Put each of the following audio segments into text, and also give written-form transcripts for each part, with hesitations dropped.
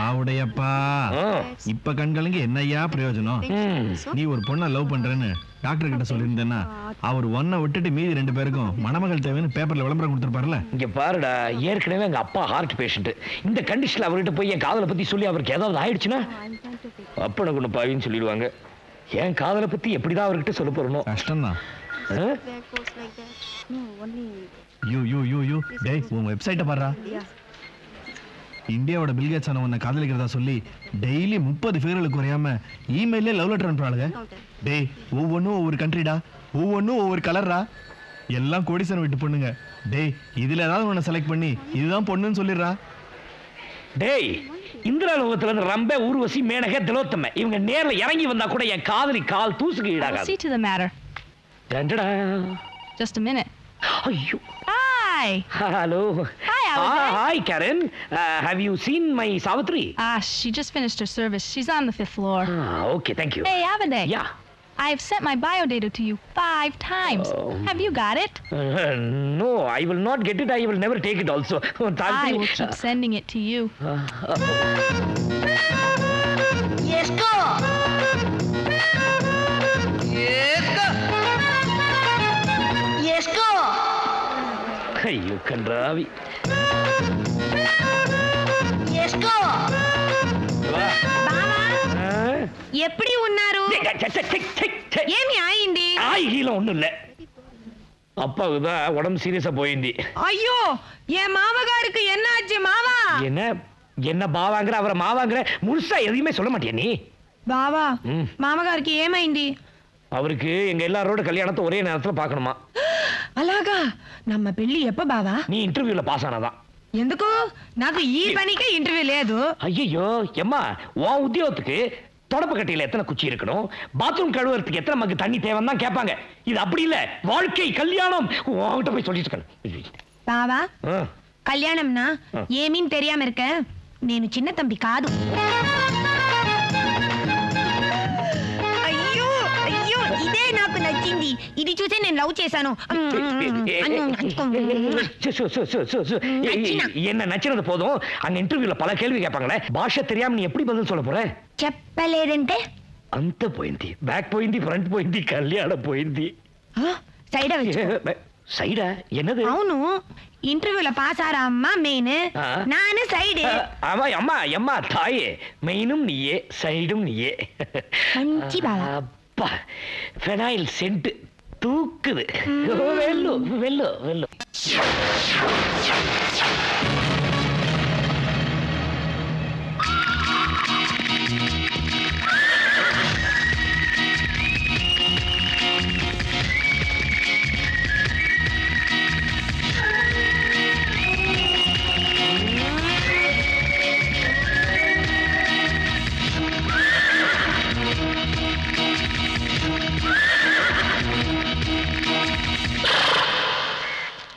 ஆவுடையப்பா இப்ப கண்களுக்கு என்னையா பிரயோஜனம்? நீ ஒரு பொண்ணை லவ் பண்றேன்னு டாக்டர் கிட்ட சொல்லியிருந்தேன்னா அவர் ஒன்ன விட்டுட்டு மீதி 2 பேருக்கும் மணமகள் தேவைன்னு பேப்பர்ல விளம்பரம் கொடுத்துருப்பாருல. இங்க பாருடா, ஏற்கனவே எங்க அப்பா ஹார்ட் பேஷண்ட். இந்த கண்டிஷன்ல அவர்கிட்ட போய் என் காதலை பத்தி சொல்லி அவருக்கு ஏதாவது ஆயிடுச்சுன்னா அப்பனை கொண்டு பாவின்னு சொல்லிடுவாங்க. என் காதலை பத்தி எப்படிதான் அவர்கிட்ட சொல்ல போறணும்? கஷ்டம்தான். உன் வெப்சைட்டை பாருடா. இந்தியாவோட பில்கேட்ஸ் உன்னை காதலிக்கிறதா சொல்லி டெய்லி 30 ஃபிகர்களுக்கு குறையாம இமெயிலே லவ் லெட்டர் அனுப்புறாளுங்க. டேய், ஒவ்வொன்றும் ஒவ்வொரு கண்ட்ரிடா, ஒவ்வொன்றும் ஒவ்வொரு கலர்ரா, எல்லாம் கோடீஸ்வரன் வீட்டு பொண்ணுங்க. டேய், இதுல ஏதாவது உன்னை செலக்ட் பண்ணி இதுதான் பொண்ணுன்னு சொல்லிடுறா. டேய், இந்திரலோகத்துல இருந்து ரம்பே, ஊர்வசி, மேனகை, திலோத்தமை இவங்க நேர்ல இறங்கி வந்தா கூட என் காதலி கால் தூசுக்கு ஈடாகாது. See to the matter. Just a minute. ஐயோ. Hi. Hello. Hi, Hi, Karen. Have you seen my Savitri? She just finished her service. She's on the 5th floor. Okay, thank you. Hey, Avaday. Yeah. I've sent my biodata to you 5 times. Have you got it? No, I will not get it. I will never take it also. I will keep sending it to you. Yes, go. Yes, go. Yes, go. ஐயோ கன்றாவி. Yes, go. எப்படி ఉన్నారు? ఏమి అయింది? ஆயில ஒண்ணும் இல்ல. அப்பாவுக்கு தான் உடம்பு சீரியஸா போயிந்தி. ஐயோ, என் மாமகாருக்கு என்ன ஆச்சு மாமா? என்ன பாவாங்கற அவரை மாவாங்கற முழுசா எதையுமே சொல்ல மாட்டியா நீ? బావా మామగారికి ఏమైంది? அவருக்கு எங்க எல்லாரோட கல்யாணத்தை ஒரே நேரத்துல பார்க்கணுமா. అలాగా నమ్మ పెళ్లి ఎప్ప బావా? நீ இன்டர்வியூல பாஸ் ஆனாதான். ఎందుకు? నాకు ఈ పనికే ఇంటర్వ్యూ లేదు. ஐயோ எம்மா, உன் உத்தியோகத்துக்கு தொடப்பு கட்டையில எத்தனை குச்சி இருக்கணும், பாத்ரூம் கழுவுறதுக்கு எத்தனை மக்கு தண்ணி தேவைன்னு தான் கேட்பாங்க. இது அப்படி இல்ல, வாழ்க்கை கல்யாணம். உன்கிட்ட போய் சொல்லிட்டு இருக்கேன். బావా, కళ్యాణంనా ఏమీని తెలియామ இருக்க, నేను చిన్న తంబి కాదు. అయ్యో అయ్యో, ఇదే నాకు నచ్చింది. ఇది చూసే నేను లవ్ చేశాను. என்ன நச்சினது போதும். அங்க இன்டர்வியூல பல கேள்வி கேட்பாங்களே, பாஷை தெரியாம நீ எப்படி பதில் சொல்ல போற? చెప్పలేదంటే అంత పోయింది, బ్యాక్ పోయింది, ఫ్రంట్ పోయింది, కళ్యాణం పోయింది. సైడా సైడా என்னது? అవును, ఇంటర్వ్యూல పాస్ ஆற அம்மா மெயின், நானு சைடு. ஆமா அம்மா, அம்மா தாயே, மெயினும் நீயே, சைடும் நீயே. మంచి బావా. அப்பா, ஃபெனாயில் சென்ட் தூக்குது. வெல்லு வெல்லு வெல்லு.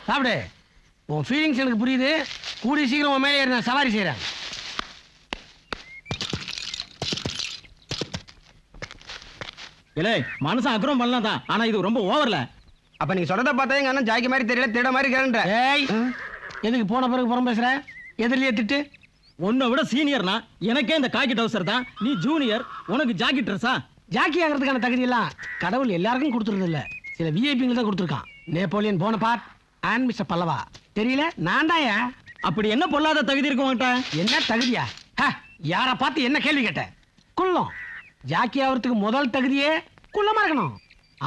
சாப்பிடு. உன் ஃபீலிங்ஸ் எனக்கு புரியுது. கூடி சீக்கிரம் உன் மேலே நான் சவாரி செய்கிறேன். இல்லை, மனசு அக்ரம் பண்ணலாம் தான், ஆனா இது ரொம்ப ஓவர்ல. அப்ப நீங்க சொல்றத பார்த்தா எங்க அண்ணன் ஜாக்கி மாதிரி தெரியல, திட மாதிரி கேளுன்ற. ஏய், எதுக்கு போன பிறகு புறம் பேசுற? எதிரிலேயே திட்டு. உன்னை விட சீனியர்னா எனக்கே இந்த காக்கி டவுசர் தான். நீ ஜூனியர், உனக்கு ஜாக்கி ட்ரெஸ்ஸா? ஜாக்கி ஆகிறதுக்கான தகுதி எல்லாம் கடவுள் எல்லாருக்கும் கொடுத்துருது இல்ல, சில விஐபிங்களுக்கு தான் கொடுத்துருக்கான். நேப்போலியன் போனபார்ட் அண்ட் மிஸ்டர் பல்லவா தெரியல, நான் தாயா. அப்படி என்ன பொல்லாத தகுதி இருக்கு உன்கிட்ட? என்ன தகுதியா? யார பார்த்து என்ன கேள்வி கேட்ட? குள்ளம். ஜாக்கி ஆகிறதுக்கு முதல் தகுதியே குள்ளமா இருக்கணும்.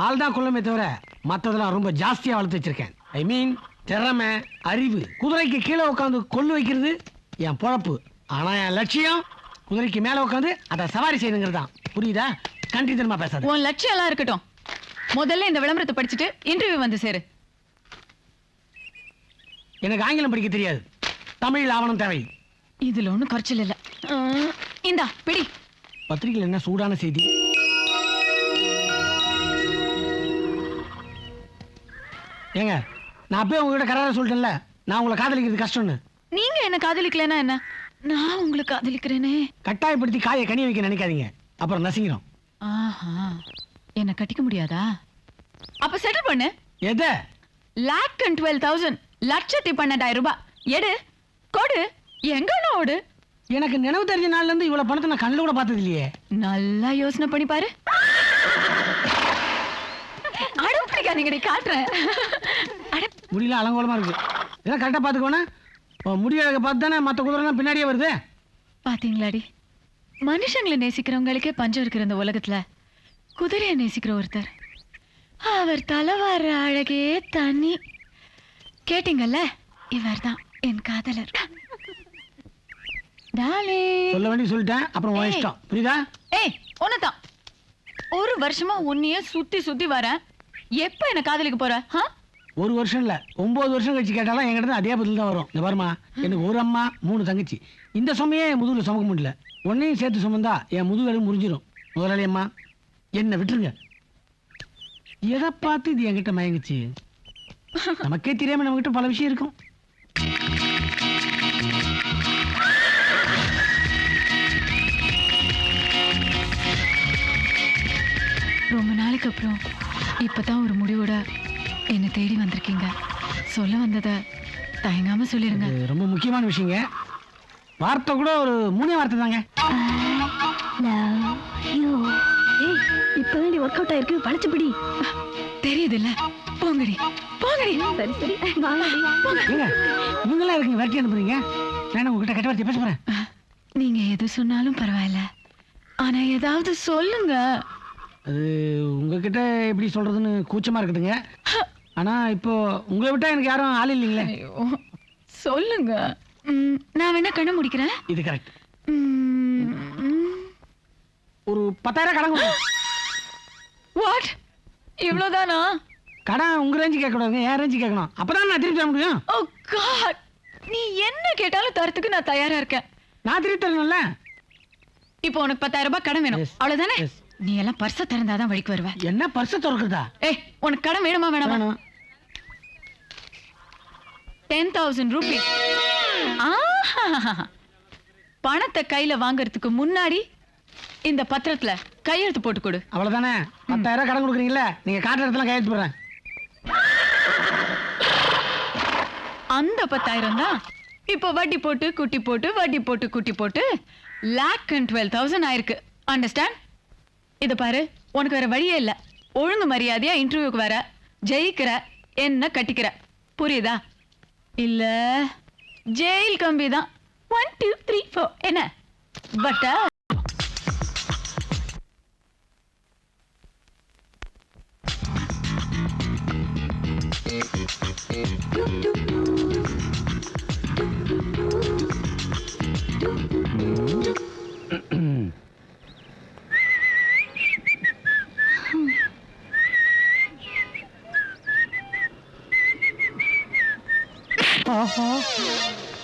ஆள் தான் குள்ளமே தவிர மற்றதெல்லாம் ரொம்ப ஜாஸ்தியா வளர்த்து வச்சிருக்கேன். ஐ மீன் திறமை, அறிவு. குதிரைக்கு கீழே உட்காந்து கொள்ளு வைக்கிறது என் பொழப்பு. ஆனா என் லட்சியம் குதிரைக்கு மேல உட்காந்து அதை சவாரி செய்யுங்கிறது தான். புரியுதா? கண்டி தெரியுமா பேசாத. உன் லட்சியம் எல்லாம் இருக்கட்டும், முதல்ல இந்த விளம்பரத்தை படிச்சுட்டு இன்டர்வியூ வந்து சேரு. எனக்கு ஆங்கிலம் படிக்க தெரியாது, தமிழ் ஆவணம் தேவை. இதுல ஒண்ணும் குறைச்சல் இல்ல. இந்தா பிடி. பத்திரிகையில் என்ன சூடான செய்தி? ஏங்க, நான் அப்பயே உங்ககிட்ட கரார சொல்லிட்டேன்ல, நான் உங்களை காதலிக்கிறது கஷ்டம்னு. நீங்க என்ன காதலிக்கலன்னா என்ன, நான் உங்களை காதலிக்கிறேனே. கட்டாயப்படுத்தி காயை கனி வைக்க நினைக்காதீங்க, அப்புறம் நசிங்கிறோம். ஆஹா, என்ன கட்டிக்க முடியாதா? அப்ப செட்டில் பண்ணு. எதை? 1,12,000 லட்சத்தி 12,000 ரூபாய் எடு, கொடு. எங்க ஓடு? எனக்கு நினைவு தெரிஞ்ச நாள்ல இருந்து இவ்வளவு பணத்தை நான் கண்ணுல கூட பார்த்தது இல்லையே. நல்லா யோசனை பண்ணி பாரு. அடம் பிடிக்காதீங்கடி, காட்டுறேன். முடியல அலங்கோலமா இருக்கு. இதெல்லாம் கரெக்டா பாத்துக்கோனா. முடியழக பார்த்து தானே மற்ற குதிரைலாம் பின்னாடியே வருது. பாத்தீங்களாடி, மனுஷங்களை நேசிக்கிறவங்களுக்கே பஞ்சம் இருக்கிற இந்த உலகத்துல குதிரையை நேசிக்கிற ஒருத்தர், அவர் தலைவார அழகே தனி. கேட்டீங்கல்ல, இவர்தான் என் காதலர். சொல்ல வேண்டிய சொல்லிட்டேன், அப்புறம் உன் இஷ்டம். புரியுதா? ஏய், ஒன்னதான். ஒரு வருஷமா உன்னைய சுத்தி சுத்தி வரேன். எப்ப என்ன காதலிக்க போற? ஒரு வருஷம் இல்ல, 9 வருஷம் கழிச்சு கேட்டாலும் என்கிட்ட அதே பதில் தான் வரும். இந்த பாருமா, எனக்கு ஒரு அம்மா 3 தங்கச்சி. இந்த சுமையே என் முதுகுல சுமக்க முடியல. உன்னையும் சேர்த்து சுமந்தா என் முதுகெலும்பு முறிஞ்சிடும். முதலாளி அம்மா, என்ன விட்டுருங்க. எதை பார்த்து இது என்கிட்ட மயங்குச்சு? நமக்கே தெரியாம நம்ம கிட்ட பல விஷயம் இருக்கும். ரொம்ப நாளைக்கு அப்புறம் இப்பதான் ஒரு முடிவோட என்னை தேடி வந்திருக்கீங்க. சொல்ல வந்ததை தயங்காம சொல்லிருங்க. இது ரொம்ப முக்கியமான விஷயங்க. வார்த்தை கூட ஒரு 3 வார்த்தை தாங்க. இப்பதான் ஒர்க் அவுட் ஆயிருக்கு, பழச்சுப்பிடி. தெரியுது இல்ல? போங்கடி போங்கடி. சரி சரி, ஏங்க இவங்கெல்லாம் இருக்குங்க, விரட்டி அனுப்புறீங்க. நான் உங்ககிட்ட கெட்ட வார்த்தை பேச போறேன். நீங்க எது சொன்னாலும் பரவாயில்ல, ஆனா ஏதாவது சொல்லுங்க. அது உங்ககிட்ட எப்படி சொல்றதுன்னு கூச்சமா இருக்குதுங்க. ஆனா இப்போ உங்களை விட்டா எனக்கு யாரும் ஆள் இல்லைங்களே. ஐயோ, சொல்லுங்க. நான் வேணா கண்ணை முடிக்கிறேன். இது கரெக்ட். ஒரு 10,000 கடன் கொடுங்க. வாட்? இவ்வளவுதானா? கடன் உங்க ரேஞ்சு கேட்க கூடாதுங்க, என் ரேஞ்சு கேட்கணும். அப்பதான் நான் திருப்பி தர முடியும். ஓ காட், நீ என்ன கேட்டாலும் தரத்துக்கு நான் தயாரா இருக்கேன். நான் திருப்பி தரணும்ல. இப்போ உனக்கு 10,000 ரூபாய் கடன் வேணும், Yes. அவ்வளவுதானே? Yes. நீ எல்லாம் பர்ஸ திறந்தாதான் வழிக்கு வருவ. என்ன பர்ஸ திறக்குதா? ஏய், உனக்கு கடன் வேணுமா வேணாமா? வேணும். 10,000 rupees. பணத்தை கையில வாங்குறதுக்கு முன்னாடி இந்த பத்திரத்துல கையெழுத்து போட்டு கொடு. அவ்வளவுதானே. 10,000 கடன் கொடுக்குறீங்களா? நீங்க காட்டுற இடத்துல கையெழுத்து போடுறேன். அந்த 10,000 தான் இப்போ வட்டி போட்டு குட்டி போட்டு வட்டி போட்டு குட்டி போட்டு 1,12,000 ஆயிருக்கு. அண்டர்ஸ்டாண்ட்? இத பாரு, உனக்கு வேற வழியே இல்ல. ஒழுங்கு மரியாதையா இன்டர்வியூக்கு வர, ஜெயிக்கிற, என்ன கட்டிக்கிற. புரியுதா? இல்ல ஜெயில் கம்பி தான். 1 2 3 4 என்ன பட்டா?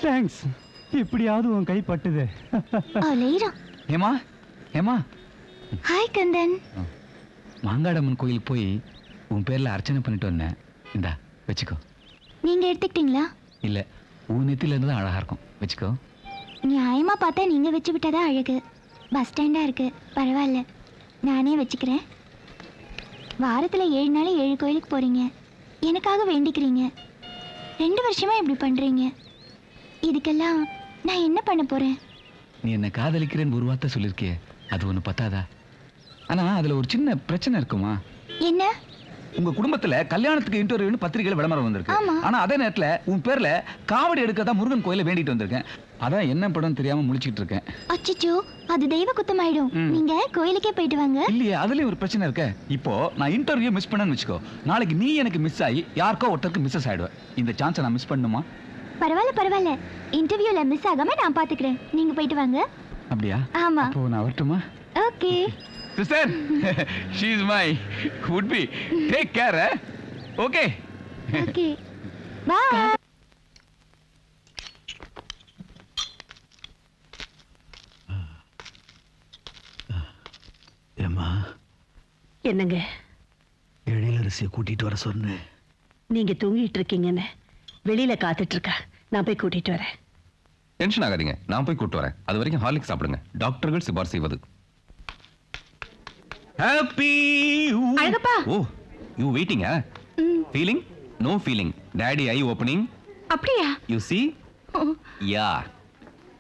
தேங்க்ஸ். இப்படியாவது உன் கை பட்டுது. ஏமா ஏமா, ஹாய் கந்தன். மாங்காடம்மன் கோயில் போய் உன் பேர்ல அர்ச்சனை பண்ணிட்டு வந்தேன். இந்தா வச்சுக்கோ. நீங்க எடுத்துக்கிட்டீங்களா? இல்ல, உன் நெத்தில இருந்து தான் அழகா இருக்கும். வச்சுக்கோ. நியாயமா பார்த்தா நீங்க வச்சு விட்டதா அழகு. பஸ் ஸ்டாண்டா இருக்கு, பரவாயில்ல, நானே வச்சுக்கிறேன். வாரத்துல 7 நாள் 7 கோயிலுக்கு போறீங்க, எனக்காக வேண்டிக்கிறீங்க. 2 வருஷமா இப்படி பண்றீங்க. இதுக்கெல்லாம் நான் என்ன பண்ண போறேன்? நீ என்ன காதலிக்கிறேன்னு ஒரு வார்த்தை சொல்லிருக்கியே, அது ஒண்ணு பத்தாதா? ஆனா அதுல ஒரு சின்ன பிரச்சனை இருக்குமா? என்ன? உங்க குடும்பத்துல கல்யாணத்துக்கு இன்டர்வியூன்னு பத்திரிகையில விளம்பரம் வந்திருக்கு. ஆமா. ஆனா அதே நேரத்துல உன் பேர்ல காவடி எடுக்கதான் முருகன் கோயில வேண்டிட்டு வந்திருக்கேன். அதான் என்ன படம் தெரியாம முழிச்சிட்டு இருக்கேன். அச்சச்சோ, அது தெய்வ குத்தமாயிடும். நீங்க கோயிலுக்கே போயிட்டு வாங்க. இல்லையே, அதுலயும் ஒரு பிரச்சனை இருக்க. இப்போ நான் இன்டர்வியூ மிஸ் பண்ணேன்னு வச்சுக்கோ, நாளைக்கு நீ எனக்கு மிஸ் ஆகி யாருக்கோ ஒருத்தருக்கு மிஸ்ஸஸ் ஆயிடுவேன். இந்த சான்ஸை நான் மிஸ் பண்ணுமா? பரவாயில்ல பரவாயில்ல, இன்டர்வியூல மிஸ் ஆகாம நான் பாத்துக்கிறேன். நீங்க போயிட்டு வாங்க. அப்படியா? ஆமா. அப்போ நான் வரட்டுமா? Okay. Sister, she is my would be. Take care. Okay. Okay, bye. ஏம்மா, என்னங்க எழிலரசியை கூட்டிட்டு வர சொன்னேன். நீங்க தூங்கிட்டு இருக்கீங்கன்னு வெளியில காத்துட்டு இருக்கா. நான் போய் கூட்டிட்டு வரேன். டென்ஷன் ஆகாதீங்க, நான் போய் கூட்டு வரேன். அது வரைக்கும் ஹார்லிக்ஸ் சாப்பிடுங்க, டாக்டர்கள் சிபாரிசு செய்வது. Happy Alagappa. Oh, you waiting? Feeling? No feeling. Daddy I opening. அப்படியா? You see? யா.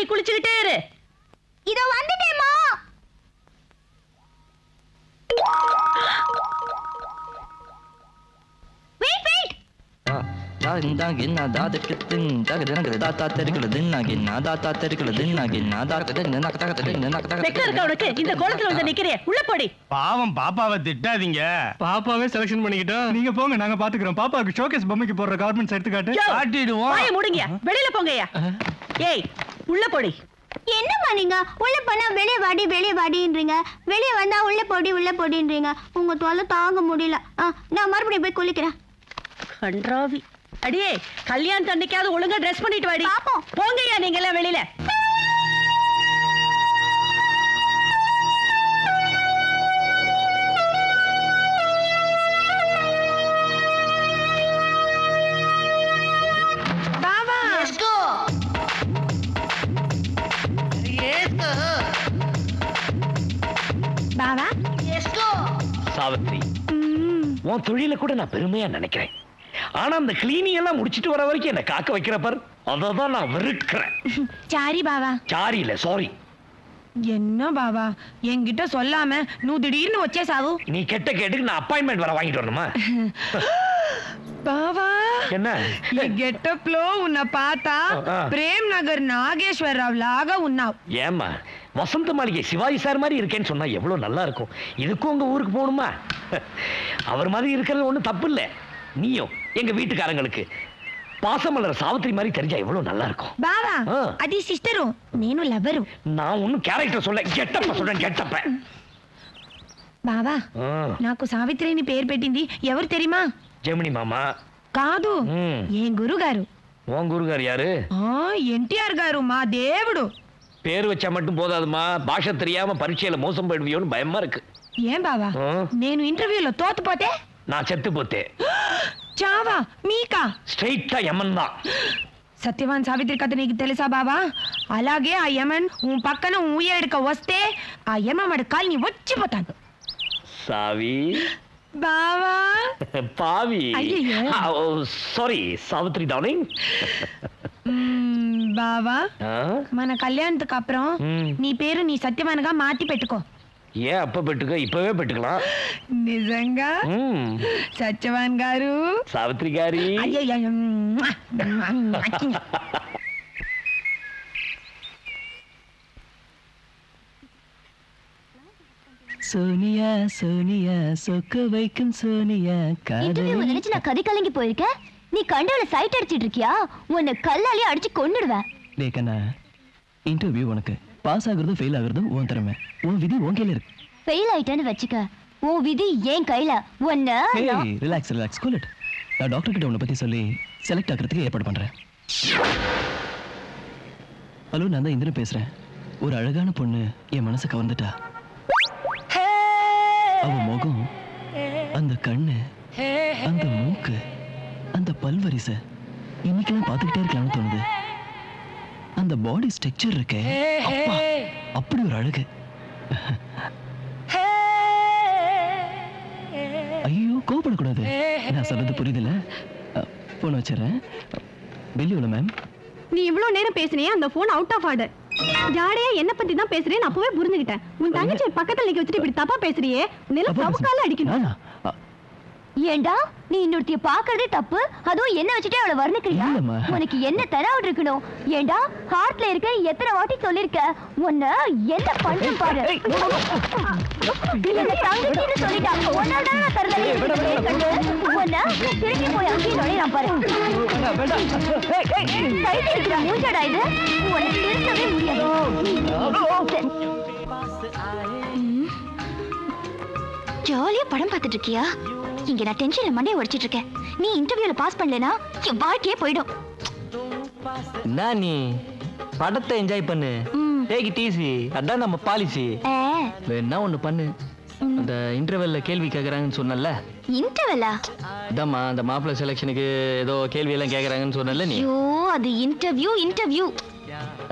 நீ குளிச்சுக்கிட்டே இரு. இதோ வந்துட்டேம்மா. Wait wait. வெக்கம் இருக்கா உனக்கு? இந்த கோலத்துல வந்து நிக்கிறியே, உள்ள போடி. பாவம் பாப்பாவை திட்டாதீங்க. பாப்பாவே செலக்ஷன் பண்ணிக்கிட்டோம். நீங்க போங்க, நாங்க பாத்துக்கிறோம். பாப்பாவுக்கு ஷோகேஸ் பொம்மைக்கு போடுற கார்மெண்ட்ஸ் எடுத்து காட்டு. யோ, காட்டிடுவோம். வாயை மூடுங்கயா, வெளியில போங்கயா. ஏய், உள்ள போடி. என்னம்மா நீங்க உள்ள போனா வெளியே வாடின்றீங்க, வெளியே வந்தா உள்ள போடின்றீங்க. உங்க தொல்லை தாங்க முடியல. நான் மறுபடியும் போய் குளிக்கிறேன். கன்றாவி. அடியே, கல்யாணம் அன்னைக்காவது ஒழுங்கா ட்ரெஸ் பண்ணிட்டு வாடி. பாப்போம். போங்கயா நீங்க எல்லாம் வெளியில. பாவா சாவித்ரி, உன் தொழில கூட நான் பெருமையா நினைக்கிறேன். ஆனா அந்த கிளீனிங் எல்லாம் முடிச்சிட்டு வர வரைக்கும் என்ன காக்க வைக்கிற பார், அததான் நான் வெறுக்கிறேன். சாரி பாவா. சாரி இல்ல, சாரி. என்ன பாவா, என்கிட்ட சொல்லாம நீ திடீர்னு வச்சே சாவு. நீ கெட்ட கேட்டுக்கு நான் அப்பாயின்மெண்ட் வர வாங்கிட்டு வரணுமா? பாவா, என்ன கெட்டப்லோ உன்னை பார்த்தா பிரேம் நகர் நாகேஸ்வர் ராவ் லாக உன்னாவ். ஏமா வசந்த மாளிகை சிவாஜி சார் மாதிரி இருக்கேன்னு சொன்னா எவ்வளவு நல்லா இருக்கும். இதுக்கும் உங்க ஊருக்கு போகணுமா? அவர் மாதிரி இருக்கிறது ஒண்ணும் தப்பு இல்ல. நீயும் எங்க வீட்டுக்காரங்களுக்கு பாசமலர் சாவித்ரி மாதிரி தெரிஞ்சா எவ்வளவு நல்லா இருக்கும். బావా అది సిస్టరు నేను లవరు. நான் ஒன்னும் கேரக்டர் சொல்ல, கெட்டப்ப சொல்றேன். கெட்டப்ப బావా, నాకు సావిత్రిని పేరు పెట్టింది ఎవరు தெரியுமா? ஜெமினி மாமா. కాదు, ఏ గురుగారు. உன் குருகார் யாரு? ఎన్టీఆర్ గారు, మా దేవుడు. பேர் வச்சா மட்டும் போதாதுமா, பாஷை தெரியாம பரீட்சையில மோசம் போயிடுவியோன்னு பயமா இருக்கு. ఏం బావా, నేను ఇంటర్వ్యూలో తోతపోతే நான் செத்து போத்தே. చావా మీకా? ஸ்ட்ரெயிட்டா யமன் தான். సత్యవాన్ సావిత్రి కథ నీకు తెలుసా బావా? అలాగే ఆ యమన్ పక్కన ఊయేడుక వస్తే ఆ యమమడి కాల్ని వచ్చిపోతాను. சாவி బావా பாவி. Sorry Savitri darling. బావా, మన కళ్యాణத்துக்கு அப்புறம் నీ పేరు నీ సత్యవాన్గా మార్చి పెట్టుకో. ஏன் அப்ப பெட்டுக்க, இப்பவே பெட்டுக்கலாம். నిజంగా సత్యవాన్ గారు, సావిత్రి గారి. சோனியா சோனியா சொக்க வைக்கும் சோனியா. இன்டர்வியூ நினைச்சு நான் கதை கலங்கி போயிருக்கேன். நீ கண்டவள சைட் அடிச்சிட்டு இருக்கியா? உன்னை கல்லாலே அடிச்சு கொன்னுடுவேன். டேக்கண்ணா, இன்டர்வியூ உனக்கு பாஸ் ஆகுறதும் ஃபெயில் ஆகுறதும் உன் திறமை. உன் விதி உன் கையில இருக்கு. ஃபெயில் ஆயிட்டேன்னு வச்சுக்க, உன் விதி ஏன் கையில. உன்னை ரிலாக்ஸ் கூல் இட். நான் டாக்டர் கிட்ட உன்னை பத்தி சொல்லி செலக்ட் ஆகிறதுக்கு ஏற்பாடு பண்றேன். ஹலோ, நான் தான் இந்திரன் பேசுறேன். ஒரு அழகான பொண்ணு என் மனசை கவர்ந்துட்டா. அவ முகம், அந்த கண்ணு, அந்த மூக்கு, அந்த பல்வரிசை இன்னைக்கெல்லாம் பார்த்துக்கிட்டே இருக்கலாம்னு தோணுது. அந்த பாடி ஸ்ட்ரக்சர் இருக்கே, அப்பா, அப்படி ஒரு அழகு. ஐயோ, கோபப்படக்கூடாது. நான் சொல்றது புரியுதுல்ல? போன் வச்சிடறேன். பெல்லியோல மேம். நீ இவ்வளவு நேரம் பேசுனியே, அந்த போன் அவுட் ஆஃப் ஆர்டர். ஜாடையா என்ன பத்தி தான் பேசுறேன்னு அப்பவே புரிஞ்சுக்கிட்டேன். உன் தங்கச்சி பக்கத்துல நிக்க வச்சுட்டு இப்படி தப்பா பேசுறியே, நில தப்புக்கால அடிக்கணும். ஏண்டா, நீ இன்னொருத்திய பாக்குறதே தப்பு, அதுவும் என்ன வச்சுட்டே அவளை வர்ணிக்கிறியா? உனக்கு என்ன தராவுட் இருக்கணும்? ஏண்டா, ஹார்ட்ல இருக்க எத்தனை வாட்டி சொல்லிருக்க, உன்னை என்ன பண்ண பாரு. என்ன தங்கச்சின்னு சொல்லிட்டா, உன்னால்தான் நான் தரதலே உன்னை திரும்பி போய் அங்கேயே நுழையான் பாரு. கைட்டு இருக்கிற மூஞ்சடா இது, உன்னை திருத்தவே முடியாது. ஜாலியா படம் பார்த்துட்டு இருக்கியா? இங்க நான் டென்ஷன்ல மண்டையை உடைச்சிட்டு இருக்கேன். நீ இன்டர்வியூல பாஸ் பண்ணலனா என் வாழ்க்கையே போயிடும். நான் நீ படத்தை என்ஜாய் பண்ணு, டேக் இட் ஈஸி. அதான் நம்ம பாலிசி. வேணா ஒண்ணு பண்ணு, அந்த இன்டர்வியூல கேள்வி கேக்குறாங்கன்னு சொன்னல. இன்டர்வியூலா? அதாம்மா, அந்த மாப்பிள்ளை செலக்ஷனுக்கு ஏதோ கேள்வி எல்லாம் கேக்குறாங்கன்னு சொன்னல நீ. ஐயோ, அது இன்டர்வியூ.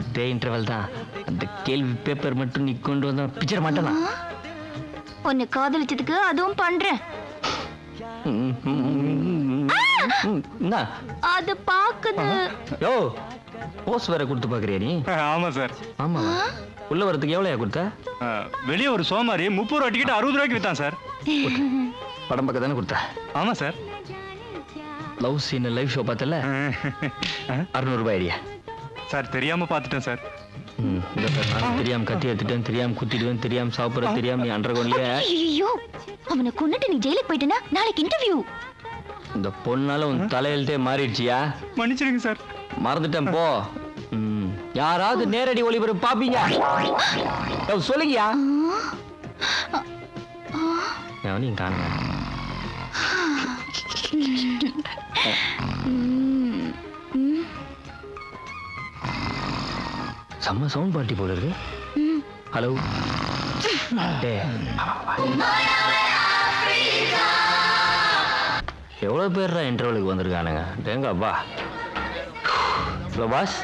அதே இன்டர்வல் தான். அந்த கேள்வி பேப்பர் மட்டும் நீ கொண்டு வந்தா பிச்சர் மாட்டேனா? உன்னை காதலிச்சதுக்கு அதுவும் பண்றேன். அது பாக்குது. யோ, போஸ்ட் வேற கொடுத்து பாக்குறியா நீ? ஆமா சார். ஆமா. உள்ள வரதுக்கு எவ்வளோயா கொடுத்த? வெளியே ஒரு சோமாரி 30 ரூபா டிக்கெட் 60 ரூபாய்க்கு வித்தான் சார். படம் பார்க்க தானே கொடுத்த? ஆமா sir. Love scene live show பார்த்தல 600 ரூபாய் ஐடியா சார். தெரியாம பார்த்துட்டேன் சார். தெரியாம கத்தி எடுத்துட்டேன், தெரியாம குத்திடுவேன், தெரியாம சாப்பிடுற, தெரியாம நீ அண்டர்கிரவுண்ட்லயே. ஐயோ, அவனை கொன்னுட்டு நீ ஜெயிலுக்கு போயிட்டனா நாளைக்கு இன்டர்வியூ. இந்த பொண்ணால உன் தலையெழுத்தே மாறிடுச்சியா? மன்னிச்சிடுங்க சார். மறந்துட்டேன் போ. யாராவது நேரடி ஒளிபரப்பு பாப்பீங்க? சொல்லுங்கயா. எவனையும் காணுங்க. செம்ம சவுண்ட் பார்ட்டி போல இருக்கு. ஹலோ. எவ்வளவு பேர் இன்டர்வலுக்கு வந்திருக்கானுங்க? டேங்கப்பா. பாஸ்,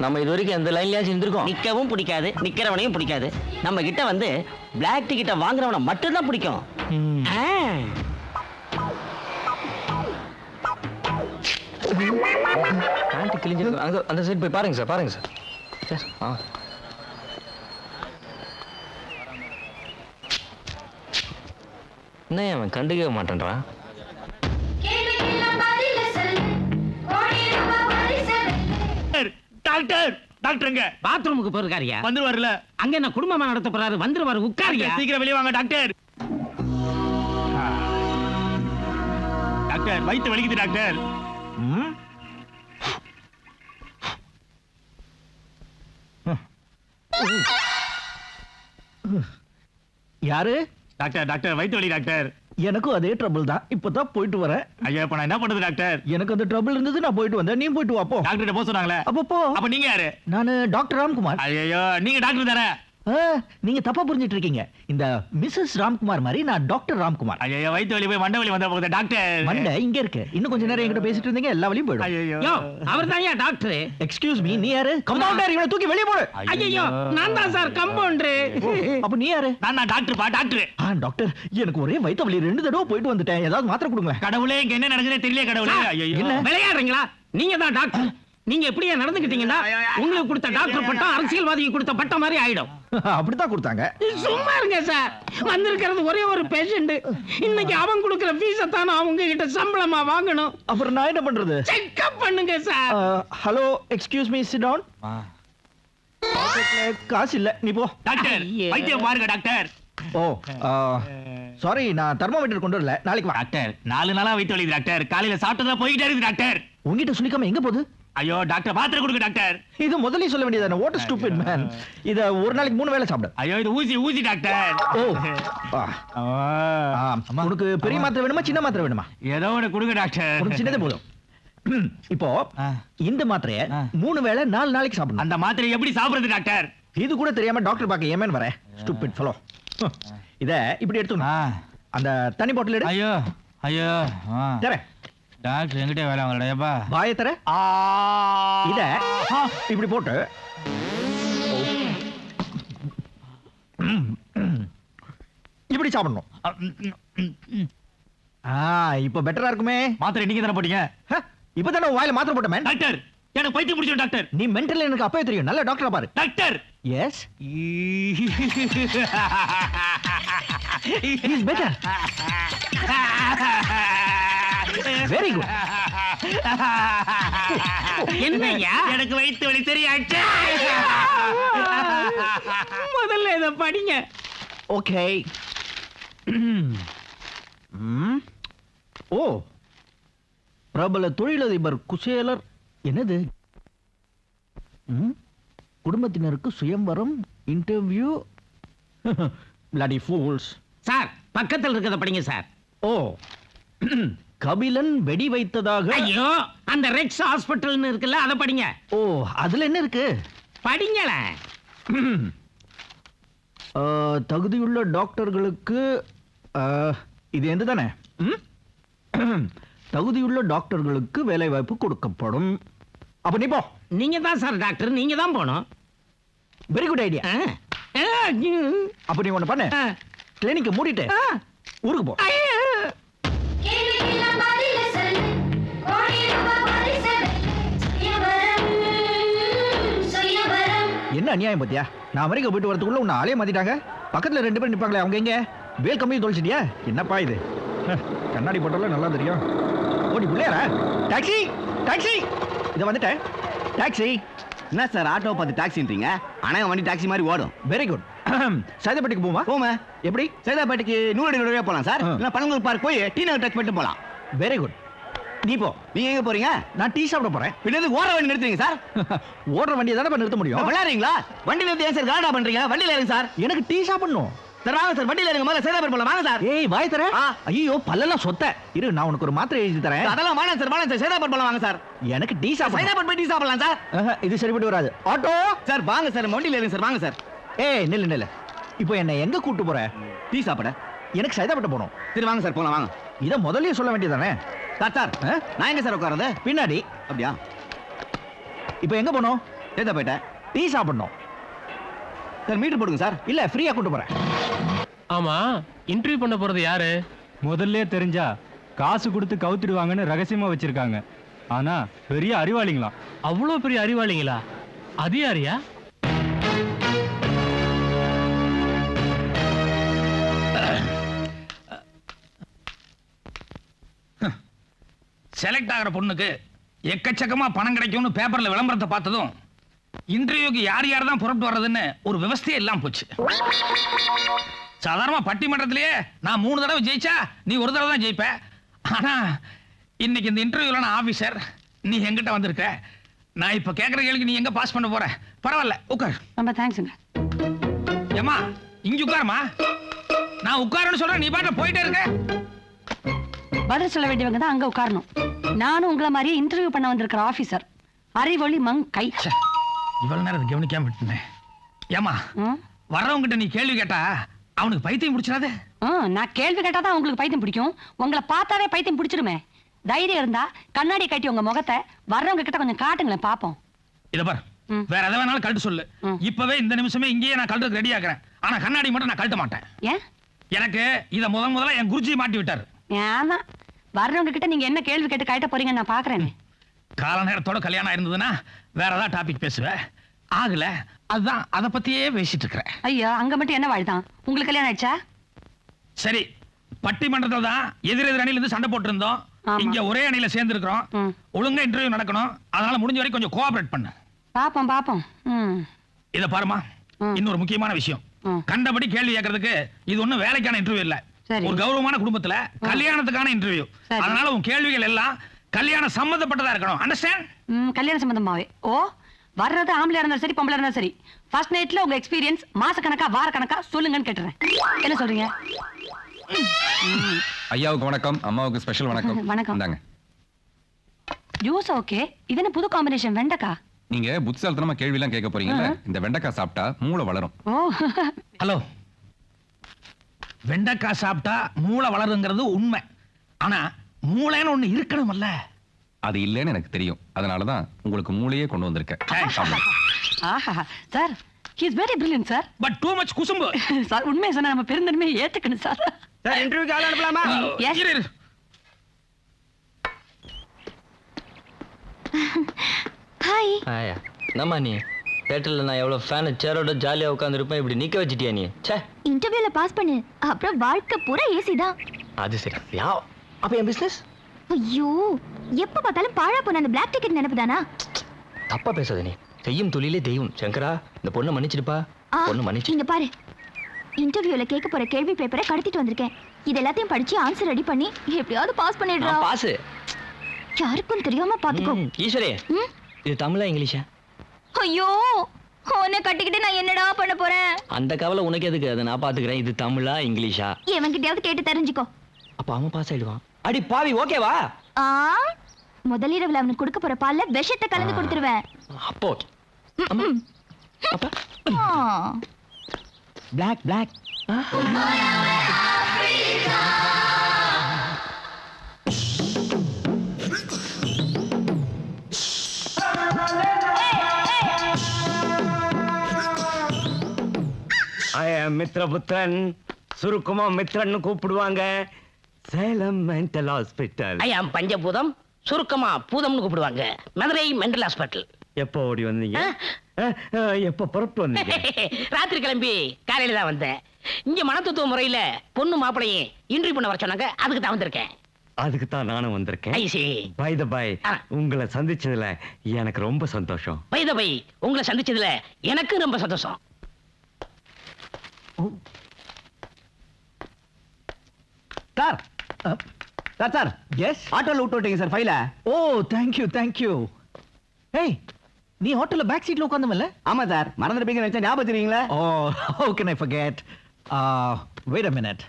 நம்ம இது வரைக்கும் எந்த லைன்லயாச்சும் இருந்திருக்கோம்? நிக்கவும் பிடிக்காது, நிக்கிறவனையும் பிடிக்காது. நம்ம கிட்ட வந்து பிளாக் டிக்கெட்டை வாங்குறவனை மட்டும்தான் பிடிக்கும். பேண்ட் கிழிஞ்சிருக்கு. அந்த சைடு போய் பாருங்க சார், பாருங்க சார். சார் என்ன அவன் கண்டுக்கவே மாட்டேன்றான்? டாக்டர், டாக்டருங்க பாத்ரூமுக்கு போயிருக்காரியா? வந்துருவாருல. அங்க என்ன குடும்பமா நடத்த போறாரு? வந்துருவாரு, உட்காரியா. சீக்கிரம் வெளியே வாங்க டாக்டர். டாக்டர் வயித்து வலிக்குது டாக்டர். யாரு? டாக்டர், டாக்டர் வயித்து வலி டாக்டர். எனக்கும் அதே ட்ரபிள் தான். இப்பதான் போயிட்டு வரேன். ஐயா, இப்ப நான் என்ன பண்றது டாக்டர்? எனக்கு அந்த ட்ரபிள் இருந்தது, நான் போயிட்டு வந்தேன். நீ போயிட்டு வா போ. டாக்டர் போக சொன்னாங்களே. அப்போ போ. அப்ப நீங்க யாரு? நானு டாக்டர் ராம்குமார். ஐயோ, நீங்க டாக்டர் தானே? நீங்க தப்பா புரிஞ்சிட்டு இருக்கீங்க. இந்த மிஸ்ஸஸ் ராம்குமார் மாதிரி நான் டாக்டர் ராம்குமார். ஐயோ, வயித்து வலி போய் மண்டை வலி வந்தா போகுது டாக்டர். மண்டை இங்க இருக்கு. இன்னும் கொஞ்ச நேரம் என்கிட்ட பேசிட்டு இருந்தீங்க, எல்லா வலியும் போயிடும். ஐயோ, அவர் தான் ஏன் டாக்டர்? எக்ஸ்கியூஸ் மீ, நீ யாரு? கம்பவுண்டர், இவனை தூக்கி வெளியே போடு. ஐயோ, நான் தான் சார் கம்பவுண்டர். அப்ப நீ யாரு? நான் டாக்டர் பா, டாக்டர். டாக்டர், எனக்கு ஒரே வயித்து வலி, 2 தடவை போயிட்டு வந்துட்டேன். ஏதாவது மாத்திரை கொடுங்க. கடவுளே, இங்க என்ன நடக்குதுன்னு தெரியல கடவுளே. ஐயோ, என்ன விளையாடுறீங்களா? நீங்க தான் டாக்டர். நீங்க எப்படியா நடந்துக்கிட்டீங்கன்னா உங்களுக்கு கொடுத்த டாக்டர் பட்டம் அரசியல்வாதிக்கு கொடுத்த பட்டம் மாதிரி ஆயிடும். அப்படித்தான் கொடுத்தாங்க. சும்மா இருங்க சார். வந்திருக்கிறது ஒரே ஒரு பேஷண்ட். இன்னைக்கு அவன் கொடுக்கிற ஃபீஸை தானே அவங்க கிட்ட சம்பளமா வாங்கணும். அப்புறம் நான் என்ன பண்றது? செக்அப் பண்ணுங்க sir. Hello, excuse me, sit down. காசு இல்ல, நீ போ. டாக்டர், வைத்தியம் பாருங்க டாக்டர். ஓ, சாரி, நான் தெர்மோமீட்டர் கொண்டு வரல. நாளைக்கு வா. டாக்டர், 4 நாளா வயித்து வலிக்குது டாக்டர். காலையில சாப்பிட்டதா போயிட்டே இருக்கு டாக்டர். உங்ககிட்ட சொல்லிக்காம எங்க போகுது? ஐயோ டாக்டர், மாத்திரை கொடுங்க டாக்டர். இது முதல்ல சொல்ல வேண்டியதானே. What is stupid man. இத ஒரு நாளைக்கு 3 வேளை சாப்பிடு. ஐயோ, இது ஊசி டாக்டர். ஓ, உனக்கு பெரிய மாத்திரை வேணுமா, சின்ன மாத்திரை வேணுமா? ஏதோ ஒன்று கொடுங்க டாக்டர். உனக்கு சின்னதே போதும். இப்போ இந்த மாத்திரையை 3 வேளை 4 நாளைக்கு சாப்பிடணும். அந்த மாத்திரை எப்படி சாப்பிடுறது டாக்டர்? இது கூட தெரியாம டாக்டர் பார்க்க ஏமேன் வர. Stupid fellow. இத இப்படி எடுத்துக்கணும். அந்த தண்ணி பாட்டில் எடு. ஐயோ ஐயோ, தர. டாக்டர் எங்கிட்ட வேலை வாங்கலடாப்பா. வாயை தர. இத இப்படி போட்டு இப்படி சாப்பிடணும். இப்ப பெட்டரா இருக்குமே. மாத்திரை நீங்க தானே போட்டீங்க? இப்பதானே வாயில மாத்திரை போட்ட மேன். டாக்டர், எனக்கு பைத்தியம் பிடிச்சிடும் டாக்டர். நீ மென்டல் எனக்கு அப்பவே தெரியும். நல்ல டாக்டரா பாரு. Doctor. Yes, is better. Very good. என்னய்யா? எனக்கு வயித்து வலி சரியாச்சு. முதல்ல இத படிங்க. ஓகே. ஓ, பிரபல தொழிலதிபர் குசேலர். என்னது? குடும்பத்தினருக்கு சுயம்வரம், இன்டர்வியூ. bloody fools. சார், பக்கத்துல இருக்கத படிங்க சார். ஓ, கபிலன் வெடி வைத்ததாக. ஐயோ, அந்த ரெக்ஸ் ஹாஸ்பிடல்னு இருக்குல்ல, அத படிங்க. ஓ, அதுல என்ன இருக்கு? படிங்களே. தகுதியுள்ள டாக்டர்களுக்கு இது எந்த தானே? தகுதியுள்ள டாக்டர்களுக்கு வேலை வாய்ப்பு கொடுக்கப்படும். அப்ப நீ போ. நீங்க தான் சார் டாக்டர், நீங்க தான் போணும். Very good idea. அப்ப நீ ஒண்ணு பண்ணு. கிளினிக்க மூடிட்டு ஊருக்கு போ. அநியாயம் பத்தியா? நான் அமெரிக்கா போயிட்டு வரதுக்குள்ள உன்னை ஆளே மாத்திட்டாங்க. பக்கத்துல 2 பேர் நிப்பாங்களே, அவங்க எங்க? வேல் கம்பி தொலைச்சிட்டியா? என்னப்பா இது? கண்ணாடி போட்டால நல்லா தெரியும். ஓடி பிள்ளையாரா? டாக்ஸி டாக்ஸி, இதை வந்துட்டேன். டாக்ஸி. என்ன சார் ஆட்டோ பார்த்து டாக்ஸின்றீங்க? ஆனால் வண்டி டாக்ஸி மாதிரி ஓடும். Very good. சைதாப்பேட்டைக்கு போமா? போமா. எப்படி? சைதாப்பேட்டைக்கு 100 போகலாம் சார். இல்லை பனங்கல் பார்க் போய் டீ நகர் டச் பண்ணிட்டு போகலாம். Very good. நீ போ. நீங்க எங்க போறீங்க? நான் டீ சாப்பிட போறேன். பின்னாடி ஓடுற வண்டி நிறுத்துறீங்க சார். ஓடுற வண்டியை தானே நிறுத்த முடியும். விளையாடுறீங்களா? வண்டி நிறுத்தி ஏன் சார் காடா பண்றீங்க? வண்டியில இருங்க சார். எனக்கு டீ சாப்பிடணும். சார் வாங்க சார், வண்டியில இருங்க. முதல்ல சைதாப்பேட் போலாம். வாங்க சார். ஏய் வாய் தர. ஐயோ பல்லெல்லாம் சொத்த. இரு நான் உனக்கு ஒரு மாத்திரை எழுதி தரேன். அதெல்லாம் வேணாம் சார், வேணாம் சார். சைதாப்பேட் போலாம் வாங்க சார். எனக்கு டீ சாப்பிட. சைதாப்பேட் போய் டீ சாப்பிடலாம் சார். இது சரிப்பட்டு வராது. ஆட்டோ சார் வாங்க சார், வண்டியில இருங்க சார். வாங்க சார். ஏய் நில்லு நில்லு. இப்போ என்ன எங்க கூட்டு போற? டீ சாப்பிட. எனக்கு சைதாப்பேட்டை போகணும். சரி வாங்க சார், போலாம் வாங்க. இதை முதல்லயே சொல்ல வேண்டியதானே? சார் சார் நான் எங்க சார் உட்காரது? பின்னாடி. அப்படியா? இப்போ எங்க போகணும்? சைதாப்பேட்டை. டீ சாப்பிடணும். சார் மீட்டர் போடுங்க சார். இல்ல ஃப்ரீயா கூட்டு போறேன். ஆமா, இன்டர்வியூ பண்ண போறது யாரு? முதல்ல தெரிஞ்சா காசு கொடுத்து கவுத்திடுவாங்கன்னு ரகசியமா வச்சிருக்காங்க. ஆனா பெரிய அறிவாளிங்களா. அவ்வளோ பெரிய அறிவாளிங்களா? அது யாரியா? செலக்ட் ஆகிற பொண்ணுக்கு எக்கச்சக்கமா பணம் கிடைக்கும்னு பேப்பர்ல விளம்பரத்தை பார்த்ததும் இன்டர்வியூக்கு யார் யார் தான் புறப்பட்டு வர்றதுன்னு ஒரு விவசாயம் எல்லாம் போச்சு. சாதாரணமா பட்டிமன்றத்திலேயே நான் 3 தடவை ஜெயிச்சா நீ ஒரு தடவை தான் ஜெயிப்ப. ஆனா இன்னைக்கு இந்த இன்டர்வியூல நான் ஆபீசர், நீ எங்கிட்ட வந்திருக்க. நான் இப்ப கேட்கற கேள்விக்கு நீ எங்க பாஸ் பண்ண போற? பரவாயில்ல உட்கார். ரொம்ப தேங்க்ஸுங்க. ஏமா இங்க உட்காருமா. நான் உட்காருன்னு சொல்றேன், நீ பாட்டு போயிட்டே இருக்க. பதில் சொல்ல வேண்டியவங்க தான் அங்க உட்காரணும். நானும் உங்களை மாதிரியே இன்டர்வியூ பண்ண வந்திருக்கிற ஆபீசர். அறிவொளி மங்கை. இவ்வளவு நேரம் கவனிக்காம விட்டுனேன். ஏமா வர்றவங்கிட்ட நீ கேள்வி கேட்டா அவனுக்கு பைத்தியம் பிடிச்சிடாதே? நான் கேள்வி கேட்டாதான் உங்களுக்கு பைத்தியம் பிடிக்கும். உங்களை பார்த்தாவே பைத்தியம் பிடிச்சிருமே. தைரியம் இருந்தா கண்ணாடி கட்டி உங்க முகத்தை வர்றவங்க கிட்ட கொஞ்சம் காட்டுங்களேன் பாப்போம். இத பாரு, வேற எதை வேணாலும் கழட்டு சொல்லு. இப்பவே இந்த நிமிஷமே இங்கேயே நான் கழட்டுக்கு ரெடி ஆக்குறேன். ஆனா கண்ணாடி மட்டும் நான் கழட்ட மாட்டேன். ஏன்? எனக்கு இத முதல்ல என் குருஜி மாட்டி விட்டாரு. ஏன்னா வர்றவங்க கிட்ட நீங்க என்ன கேள்வி கேட்டு கட்ட போறீங்க நான் பாக்குறேன். கால நேரத்தோட கல்யாணம் இருந்ததுன்னா வேற ஏதாவது டாபிக் பேசுவேன். ஆகல, அதுதான் அதை பத்தியே பேசிட்டு இருக்கிறேன். ஐயா அங்க மட்டும் என்ன வாழ்தான்? உங்களுக்கு கல்யாணம் ஆயிடுச்சா? சரி, பட்டிமன்றத்துல தான் எதிரெதிர் அணில இருந்து சண்டை போட்டு இருந்தோம். இங்க ஒரே அணில சேர்ந்து இருக்கிறோம். ஒழுங்கா இன்டர்வியூ நடக்கணும். அதனால முடிஞ்ச வரைக்கும் கொஞ்சம் கோஆபரேட் பண்ணு. பாப்போம் பாப்போம். இத பாருமா, இன்னொரு முக்கியமான விஷயம். கண்டபடி கேள்வி கேட்கறதுக்கு இது ஒண்ணும் வேலைக்கான இன்டர்வியூ இல்ல. ஒரு கௌரவமான குடும்பத்துல கல்யாணத்துக்கான இன்டர்வியூ. அதனால உன் கேள்விகள் எல்லாம் கல்யாணம் சம்பந்தப்பட்டதா இருக்கணும். அண்டர்ஸ்டாண்ட்? கல்யாண சம்பந்தமாவே. ஓ, வர்றது ஆம்பளையா இருந்தாலும் சரி பொம்பளையா இருந்தாலும் சரி, ஃபர்ஸ்ட் நைட்ல உங்க எக்ஸ்பீரியன்ஸ் மாச கணக்கா வார கணக்கா சொல்லுங்கன்னு கேட்டுறேன். என்ன சொல்றீங்க? ஐயாவுக்கு வணக்கம், அம்மாவுக்கு ஸ்பெஷல் வணக்கம். வணக்கம். இந்தாங்க. Juice okay. இது என்ன புது காம்பினேஷன்? வெண்டைக்கா. நீங்க புத்திசாலித்தனமா கேள்வி எல்லாம் கேட்க போறீங்கல்ல, இந்த வெண்டைக்காய் சாப்பிட்டா மூளை வளரும். ஓ ஹலோ, வெண்டைக்காய் சாப்பிட்டா மூளை வளருங்கிறது உண்மை. ஆனா மூளைன்னு ஒண்ணு இருக்கணும்ல. அது இல்லைன்னு எனக்கு தெரியும். அதனாலதான் உங்களுக்கு மூளையே கொண்டு வந்திருக்கேன். ஆஹா sir, he is very brilliant sir. But too much குசும்பு. சார் உண்மையை சொன்னா நம்ம பெருந்தன்மையை ஏத்துக்கணும் சார். சார் இன்டர்வியூக்கு ஆள் அனுப்பலாமா? எஸ். ஹாய். ஆயா நம்ம நீ தேட்டர்ல நான் எவ்வளவு ஃபேன் சேரோட ஜாலியா உட்கார்ந்து இருப்பேன், இப்படி நிக்க வச்சிட்டியா நீ? ச்சே. இன்டர்வியூல பாஸ் பண்ணு, அப்புறம் வாழ்க்கை பூரா ஏசி தான். அது சரி. அப்ப என் பிசினஸ்? ஐயோ, எப்ப பார்த்தாலும் பாழா போன அந்த பிளாக் டிக்கெட் நினைப்புதானா? தப்பா பேசாத நீ. செய்யும் தொழிலே தெய்வம். சங்கரா, இந்த பொண்ணை மன்னிச்சிடுப்பா. பொண்ணு மன்னிச்சு. இங்க பாரு, இன்டர்வியூல கேட்க போற கேள்வி பேப்பரை கடத்திட்டு வந்திருக்கேன். இது எல்லாத்தையும் படிச்சு ஆன்சர் ரெடி பண்ணி எப்படியாவது பாஸ் பண்ணிடுறா. பாஸ். யாருக்கும் தெரியாம பாத்துக்கோ. ஈஸ்வரே, இது தமிழா இங்கிலீஷா? ஐயோ, உன்னை கட்டிக்கிட்டு நான் என்னடா பண்ண போறேன்? அந்த கவலை உனக்கு எதுக்கு? அதை நான் பாத்துக்கிறேன். இது தமிழா இங்கிலீஷா? எவன்கிட்டயாவது கேட்டு தெரிஞ்சுக்கோ. அப்ப அவன் பாஸ் ஆயிடுவான். அடி பாவி, ஓகேவா? முதலிரவுல அவனுக்கு கொடுக்க போற பால்ல விஷத்தை கலந்து கொடுத்துருவேன். அப்போ அப்ப பிளாக் பிளாக். மித்ரபுத்திரன், சுருக்குமா மித்ரன் கூப்பிடுவாங்க. Salem mental hospital. ஐ ஆம் பஞ்சபூதம், சுருக்கமா பூதம்னு கூப்பிடுவாங்க. Madurai mental hospital. எப்போ ஓடி வந்தீங்க எப்போ புறப்பட்டு வந்தீங்க? ராத்திரி கிளம்பி காலையில தான் வந்தேன். இங்க மனத்தத்துவ முறையில பொண்ணு மாப்பிளையும் இன்டர்வியூ பண்ண வர சொன்னாங்க. அதுக்கு தான் வந்திருக்கேன். அதுக்கு தான் நானும் வந்திருக்கேன். ஐ see. பை த பை, உங்களை சந்திச்சதுல எனக்கு ரொம்ப சந்தோஷம். பை த பை, உங்களை சந்திச்சதுல எனக்கு ரொம்ப சந்தோஷம். சார் சார் சார் எஸ் ஆட்டோல விட்டு விட்டீங்க சார் ஃபைல. ஓ தேங்க்யூ. ஏய், நீ ஆட்டோல பேக் சீட்ல உட்கார்ந்தமல்ல? ஆமா சார், மறந்துருப்பீங்கன்னு நினைச்சா ஞாபகம் தெரியுங்களா? ஓ how can I forget? Wait a minute.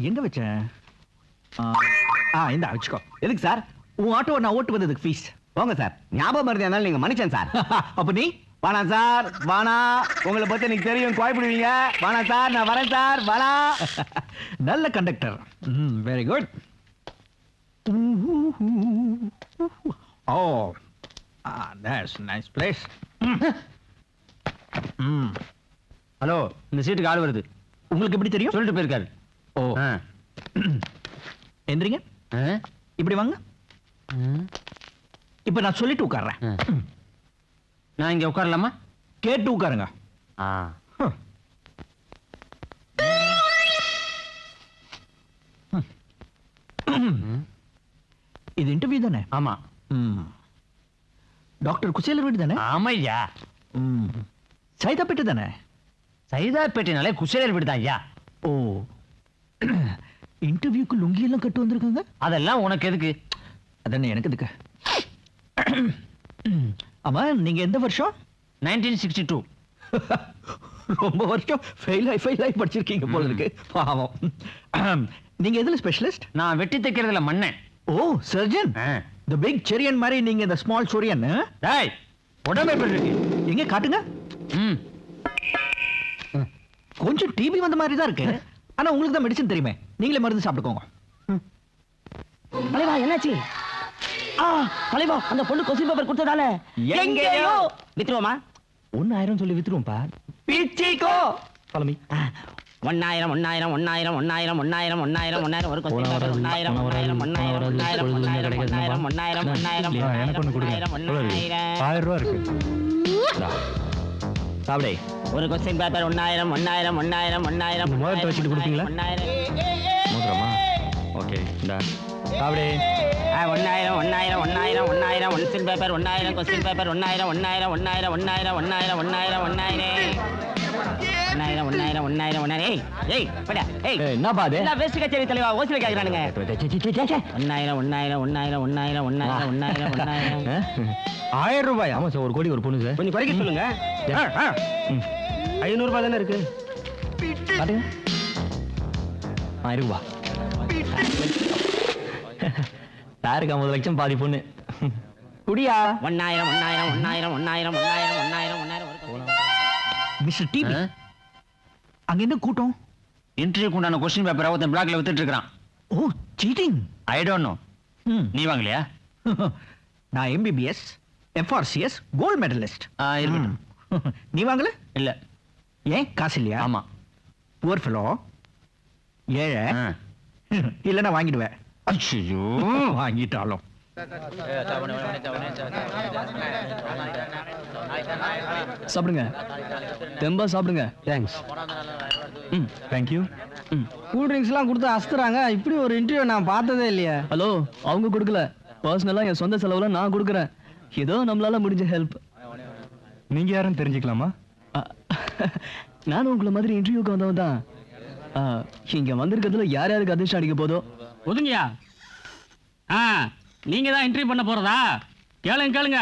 எங்க வச்சேன்? இந்த வச்சுக்கோ. எதுக்கு சார்? உன் ஆட்டோ நான் ஓட்டு வந்ததுக்கு ஃபீஸ். போங்க சார், ஞாபகம் மறந்ததுனால நீங்க மன்னிச்சேன் சார். அப்ப நீ வாணா சார், வாணா. உங்களை பத்தி எனக்கு தெரியும், குழப்பிடுவீங்க. வாணா சார், நான் வரேன் சார், வாணா. நல்ல conductor. Very good. Oh that's nice place. Hello, இந்த சீட்டுக்கு ஆள் வருது. உங்களுக்கு எப்படி தெரியும்? சொல்லிட்டு போயிருக்காரு. ஓ எந்திரிங்க, இப்படி வாங்க. இப்ப நான் சொல்லிட்டு உட்கார்றேன். நான் இங்க உட்காரலாமா? கேட்டு உட்காருங்க. இது இன்டர்வியூ தானே? ஆமா. டாக்டர் குசேலர் வீடு தானே? ஆமையா. சைதாப்பேட்டை தானே? சைதாப்பேட்டைனாலே குசேலர் வீடு தான் ஐயா. ஓ, இன்டர்வியூக்கு லுங்கி எல்லாம் கட்டு வந்திருக்காங்க. அதெல்லாம் உனக்கு எதுக்கு? அதென்ன எனக்கு எதுக்கு? ஆமா, நீங்க எந்த வருஷம்? 1962. ரொம்ப வருஷம் ஃபெயில் ஆகி படிச்சிருக்கீங்க போல இருக்கு. பாவம். நீங்க எதுல ஸ்பெஷலிஸ்ட்? நான் வெட்டி தைக்கிறதுல மண்ணேன். ஓ, சர்ஜன். தி பிக் செரியன் மாதிரி நீங்க இந்த ஸ்மால் சொரியன். டேய், உடம்பே எப்படி இருக்கு? எங்க காட்டுங்க. கொஞ்சம் டிபி வந்த மாதிரி தான் இருக்கு. ஆனா உங்களுக்கு தான் மெடிசன் தெரியுமே, நீங்களே மருந்து சாப்பிட்டுக்கோங்க. தலைவா, என்னாச்சு? தலைவா, அந்த பொண்ணு கொஸ்டின் பேப்பர் கொடுத்ததால எங்கேயோ வித்துருவோமா? 1000 சொல்லி வித்துருவோம்பா. பிச்சிக்கோ பழமி. 1000 ஒரு கொஸ்டின் பேப்பர். 1000 ரூபா இருக்கு. சாப்பிடே. ஒரு கொஸ்டின் பேப்பர். 1000 முதல்ல வச்சுட்டு கொடுப்பீங்களா? மோதிரமா? ஓகே, இந்தா சாப்பிடே. 1000 கொஸ்டின் பேப்பர். 1000 question paper. 1000. ஏய் படா. ஏய், என்னப்பா அது? எல்லாம் வேஸ்ட் கச்சேரி தலைவா, ஓசில கேக்குறானுங்க. 1000. 1000 ரூபாய்? ஆமா சார், 1 கோடி ஒரு பொண்ணு சார். கொஞ்சம் குறைக்க சொல்லுங்க. 500 ரூபாய் தானே இருக்கு. காட்டுங்க. 1000 ரூபாய். யாருக்கு 50 லட்சம் பாதி பொண்ணு? குடியா? 1000. மிஸ்டர் டிவி, அங்க என்ன கூட்டம்? இன்டர்வியூக்கு உண்டான கொஸ்டின் பேப்பர் அவன் பிளாக்ல வித்துட்டு இருக்கான். ஓ, சீட்டிங். I don't know. நீ வாங்கலையா? நான் எம்பிபிஎஸ், எஃப்ஆர்சிஎஸ், கோல்ட் மெடலிஸ்ட். இருக்கட்டும். நீ வாங்கல? இல்ல. ஏன், காசு இல்லையா? ஆமா. புவர் ஃபெலோ, ஏழை. இல்லைன்னா வாங்கிடுவேன். ஐயோ, வாங்கிட்டாலும். சாப்பிடுங்க, தெம்பா சாப்பிடுங்க. தேங்க்ஸ். தேங்க்யூ. கூல் ட்ரிங்க்ஸ் எல்லாம் கொடுத்து அஸ்துறாங்க. இப்படி ஒரு இன்டர்வியூ நான் பார்த்ததே இல்லையா? ஹலோ, அவங்க கொடுக்கல. பர்சனலா என் சொந்த செலவுல நான் கொடுக்குறேன். ஏதோ நம்மளால முடிஞ்ச ஹெல்ப். நீங்க யாரும் தெரிஞ்சுக்கலாமா? நானும் உங்களை மாதிரி இன்டர்வியூக்கு வந்தவன் தான். இங்க வந்திருக்கிறதுல யார் யாருக்கு அதிர்ஷ்டம் அடிக்க போதோ. ஒதுங்கயா. நீங்க தான் இன்டர்வியூ பண்ண போறதா? கேளுங்க.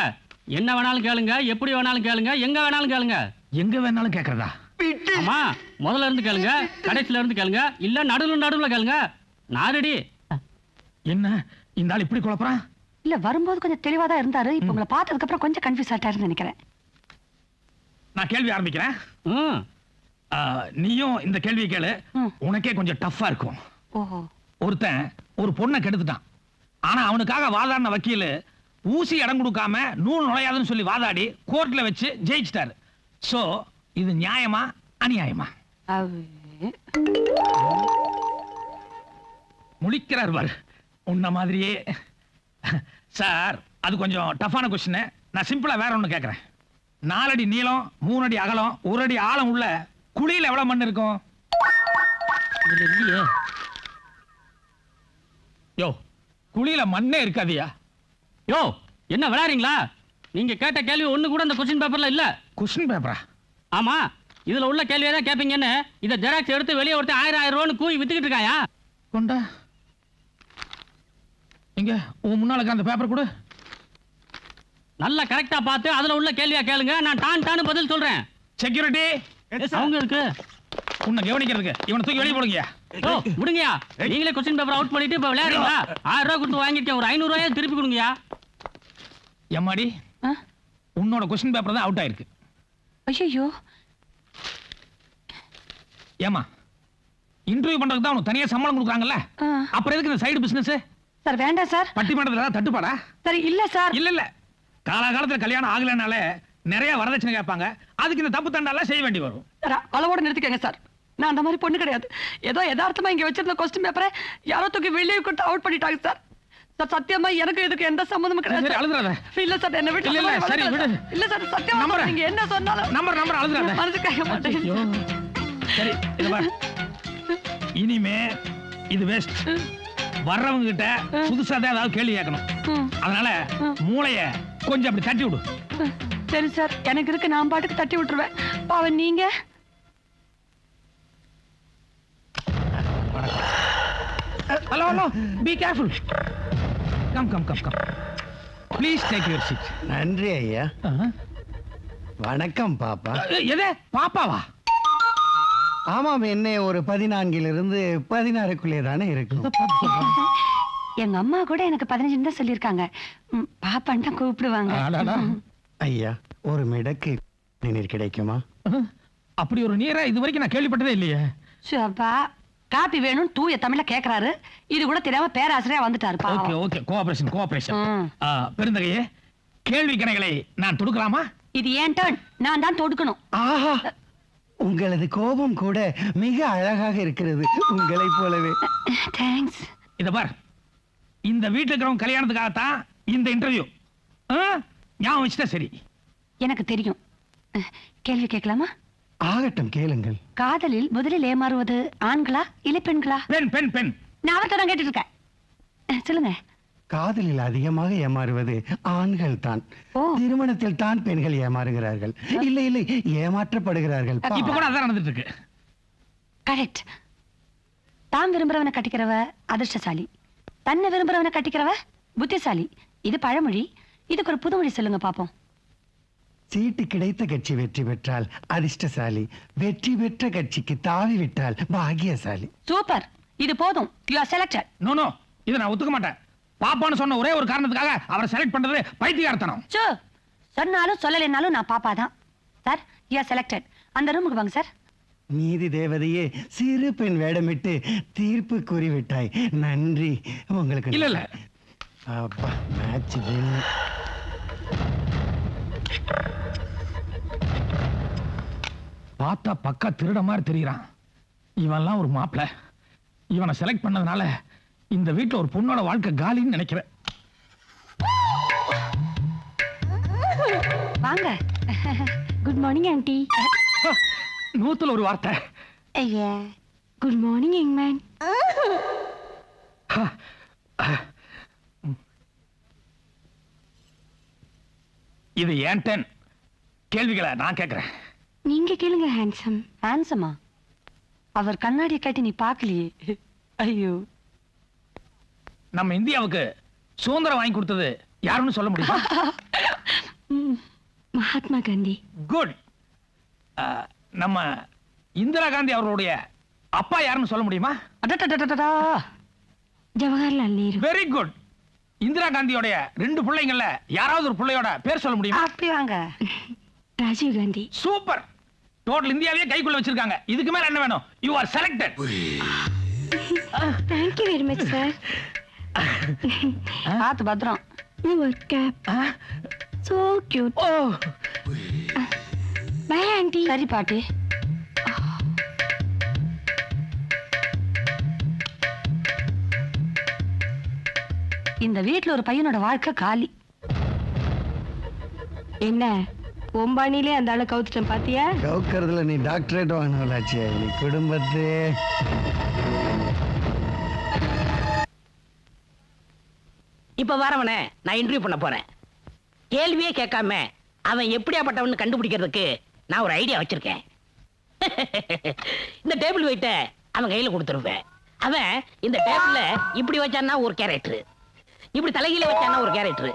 என்ன வேணாலும் கேளுங்க, எப்படி வேணாலும் கேளுங்க, எங்க வேணாலும் கேளுங்க. எங்க வேணாலும் கேக்குறதா? ஆமா, முதல்ல இருந்து கேளுங்க, கடைசில இருந்து கேளுங்க, இல்ல நடுவுல கேளுங்க. நான் ரெடி. என்ன இந்த ஆள் இப்படி குழப்பறான்? இல்ல, வரும்போது கொஞ்சம் தெளிவா தான் இருந்தாரு. இப்ப உங்களை பார்த்ததுக்கு அப்புறம் கொஞ்சம் கன்ஃபியூஸ் ஆயிட்டாருன்னு நினைக்கிறேன். நான் கேள்வி ஆரம்பிக்கிறேன். நீயும் இந்த கேள்வி கேளு. உனக்கே கொஞ்சம் டஃப்பா இருக்கும். ஓஹோ. ஒருத்தன் ஒரு பொண்ணை கெடுத்துட்டான். ஆனா அவனுக்காக வாதாடின வக்கீல் ஊசி இடம் கொடுக்காம நூல் நுழையாதுன்னு சொல்லி வாதாடி கோர்ட்ல வச்சு ஜெயிச்சிட்டாரு. சோ இது நியாயமா அநியாயமா? முழிக்கிறார் பாரு, உன்ன மாதிரியே. சார், அது கொஞ்சம் டஃப்பான கொஸ்டின். நான் சிம்பிளா வேற ஒண்ணு கேக்குறேன். 4 அடி நீளம், 3 அடி அகலம், 1 அடி ஆழம் உள்ள குழியில எவ்வளவு மண் இருக்கும்? இதுல இல்லையே. யோ, குழியில மண்ணே இருக்காதியா? யோ என்ன விளையாடுறீங்களா? நீங்க கேட்ட கேள்வி ஒண்ணு கூட அந்த கொஸ்டின் பேப்பர்ல இல்ல. கொஸ்டின் பேப்பரா? ஆமா, இதுல உள்ள கேள்வியை தான் கேட்பீங்கன்னு இதை ஜெராக்ஸ் எடுத்து வெளியே ஒருத்தர் 1000 ரூபான்னு கூவி வித்துக்கிட்டு இருக்காயா? கொண்டா இங்க உன் முன்னால அந்த பேப்பர் கொடு. நல்லா கரெக்டா பார்த்து அதுல உள்ள கேள்வியா கேளுங்க. நான் டான் பதில் சொல்றேன். செக்யூரிட்டி அவங்களுக்கு உன்னை கவனிக்கிறதுக்கு இவனை தூக்கி வெளியே போடுங்க. ஓ விடுங்கயா, நீங்களே கொஸ்டின் பேப்பர் அவுட் பண்ணிட்டு இப்ப விளையாடுறீங்களா? 1000 ரூபாய் கொடுத்து வாங்கிட்டேன், ஒரு 500 ரூபாய் திருப்பி கொடுங்கயா. எம்மாடி, உன்னோட கொஸ்டின் பேப்பர் தான் அவுட் ஆயிருக்கு. ஐயோ, ஏமா இன்டர்வியூ பண்றதுக்கு தான் உனக்கு தனியா சம்பளம் கொடுக்குறாங்கல்ல, அப்புறம் எதுக்கு இந்த சைடு பிசினஸ்? சார் வேண்டாம் சார். பட்டிமன்றத்துல தட்டுப்பாடா? சரி இல்ல சார். இல்ல காலகாலத்துல கல்யாணம் ஆகலனால நிறைய வரதட்சணை கேட்பாங்க. அதுக்கு இந்த தப்பு தண்டாலாம் செய்ய வேண்டி வரும். அளவோட நிறுத்திக்கங்க சார். நான் அந்த மாதிரி பொண்ணு கிடையாது. ஏதோ யதார்த்தமா இங்க வச்சிருந்த கொஸ்டின் பேப்பரை யாரோ தூக்கி வெளியே கொடுத்து அவுட் பண்ணிட்டாங்க சார். சார் சத்தியமா எனக்கு இதுக்கு எந்த சம்பந்தமும் கிடையாது. அழுதுறாத. இல்ல சார், என்ன விட்டு இல்ல சரி விடு. இல்ல சார், சத்தியமா நீங்க என்ன சொன்னாலும் நம்பர் அழுதுறாத. மனசு கேட்க மாட்டேன். சரி இத பாரு, இனிமே இது வேஸ்ட். வர்றவங்க கிட்ட புதுசா தான் ஏதாவது கேள்வி கேட்கணும். அதனால மூளைய கொஞ்சம் அப்படி தட்டி விடு. சரி சார், எனக்கு இருக்கு, நான் பாட்டுக்கு தட்டி விட்டுருவேன். பாவம் நீங்க. Hello be careful. Come please take your seat. நன்றி ஐயா. வணக்கம் பாப்பா. எது பாப்பாவா? ஆமாம், என்ன ஒரு 14 16 தானே இருக்கும். எங்க அம்மா கூட எனக்கு 15 தான் சொல்லியிருக்காங்க. பாப்பான்னு தான் கூப்பிடுவாங்க. ஐயா, ஒரு மிடக்கு நீர் கிடைக்குமா? அப்படி ஒரு நீரை இது வரைக்கும் நான் கேள்விப்பட்டதே இல்லையே. அப்பா காப்பி வேணும் தூய தமிழ்ல கேக்குறாரு. இது கூட தெரியாம பேராசிரியர் வந்துட்டாரு. Okay cooperation. பெருந்தகையே, கேள்வி கணைகளை நான் தொடுக்கலாமா? இது ஏன் டர்ன், நான் தான் தொடுக்கணும். ஆஹா, உங்களது கோபம் கூட மிக அழகாக இருக்கிறது, உங்களைப் போலவே. தேங்க்ஸ். இத பார், இந்த வீட்டுல இருக்கிறவங்க கல்யாணத்துக்காகத்தான் இந்த இன்டர்வியூ. ஞாபகம் வச்சுட்டா சரி. எனக்கு தெரியும். கேள்வி கேட்கலாமா? ஆகட்டும், கேளுங்கள். காதலில் முதலில் ஏமாறுவது ஆண்களா இல்ல பெண்களா? பெண். நான் அவர்கிட்ட தான் கேட்டுட்டு இருக்கேன். சொல்லுங்க. காதலில் அதிகமாக ஏமாறுவது ஆண்கள் தான். திருமணத்தில் தான் பெண்கள் ஏமாறுகிறார்கள். இல்லை ஏமாற்றப்படுகிறார்கள். இப்ப கூட அதான் நடந்துட்டு இருக்கு. கரெக்ட். தான் விரும்புறவனை கட்டிக்கிறவ அதிர்ஷ்டசாலி, தன்னை விரும்புறவனை கட்டிக்கிறவ புத்திசாலி. இது பழமொழி. இதுக்கு ஒரு புதுமொழி சொல்லுங்க பாப்போம். சீட்டு கிடைத்த கட்சி வெற்றி பெற்றால் அதிர்ஷ்டசாலி, வெற்றி பெற்ற கட்சிக்கு தாவி விட்டால் பாக்கியசாலி. சூப்பர், இது போதும். You are selected. நோ இத நான் ஒத்துக்க மாட்டேன். பாப்பான்னு சொன்ன ஒரே ஒரு காரணத்துக்காக அவரை செலக்ட் பண்றது பைத்தியக்காரத்தனம். சொன்னாலும் சொல்லலைனாலும் நான் பாப்பா தான். Sir, you are selected. அந்த ரூமுக்கு வாங்க சார். நீதி தேவதையே, சிறு பெண் வேடமிட்டு தீர்ப்பு கூறிவிட்டாய். நன்றி உங்களுக்கு. இல்ல அப்பா, மேட்ச் வின். பார்த்தா பக்கா திருட மாதிரி தெரியறான். இவன்லாம் ஒரு மாப்பிள. இவனை செலக்ட் பண்ணதுனால இந்த வீட்டுல ஒரு பொண்ணோட வாழ்க்கை காலின்னு நினைக்கிறேன். வாங்க. Good morning aunty. 100ல ஒரு வார்த்தை. ஐயா, குட் மார்னிங் யங் மேன். இது ஏன் டர்ன். கேள்விகளை நான் கேட்கிறேன். நீங்க கேளுங்க. ஹேண்ட்ஸமா? அவர் கண்ணாடியை காட்டி நீ பார்க்கலையே. ஐயோ. நம்ம இந்தியாவுக்கு சுதந்திரம் வாங்கி கொடுத்தது யாருன்னு சொல்ல முடியுமா? மகாத்மா காந்தி. குட். நம்ம இந்திரா காந்தி அவர்களுடைய அப்பா யாருன்னு சொல்ல முடியுமா? ஜவஹர்லால் நேரு. Very good. இந்திரா காந்தியோட 2 பிள்ளைங்கள்ல யாராவது ஒரு பிள்ளையோட பேர் சொல்ல முடியுமா? அப்படி வாங்க. ராஜீவ் காந்தி. சூப்பர். டோட்டல் இந்தியாவே கைக்குள்ள வச்சிருக்காங்க. இதுக்கு மேல என்ன வேணும்? You are selected. Thank you very much sir. ஆத்து பத்ரம். Your cap. So cute. Oh. Bye aunty. சரி பாட்டி. இந்த வீட்ல ஒரு பையனோட வாழ்க்கை காலி. என்ன ஒம்பானிலே அந்த ஆளை கவுத்துட்டேன் பாத்தியா? கவுக்கிறதுல நீ டாக்டரேட் வாங்கினாச்சே, நீ குடும்பத்து. இப்ப வரவன நான் இன்டர்வியூ பண்ண போறேன். கேள்வியே கேட்காம அவன் எப்படியாப்பட்டவன் கண்டுபிடிக்கிறதுக்கு நான் ஒரு ஐடியா வச்சிருக்கேன். இந்த டேபிள் வெயிட்ட அவன் கையில கொடுத்துருவேன். அவன் இந்த டேபிள்ல இப்படி வச்சான்னா ஒரு கேரக்டர், இப்படி தலைகீழ வச்சான்னா ஒரு கேரக்டர்,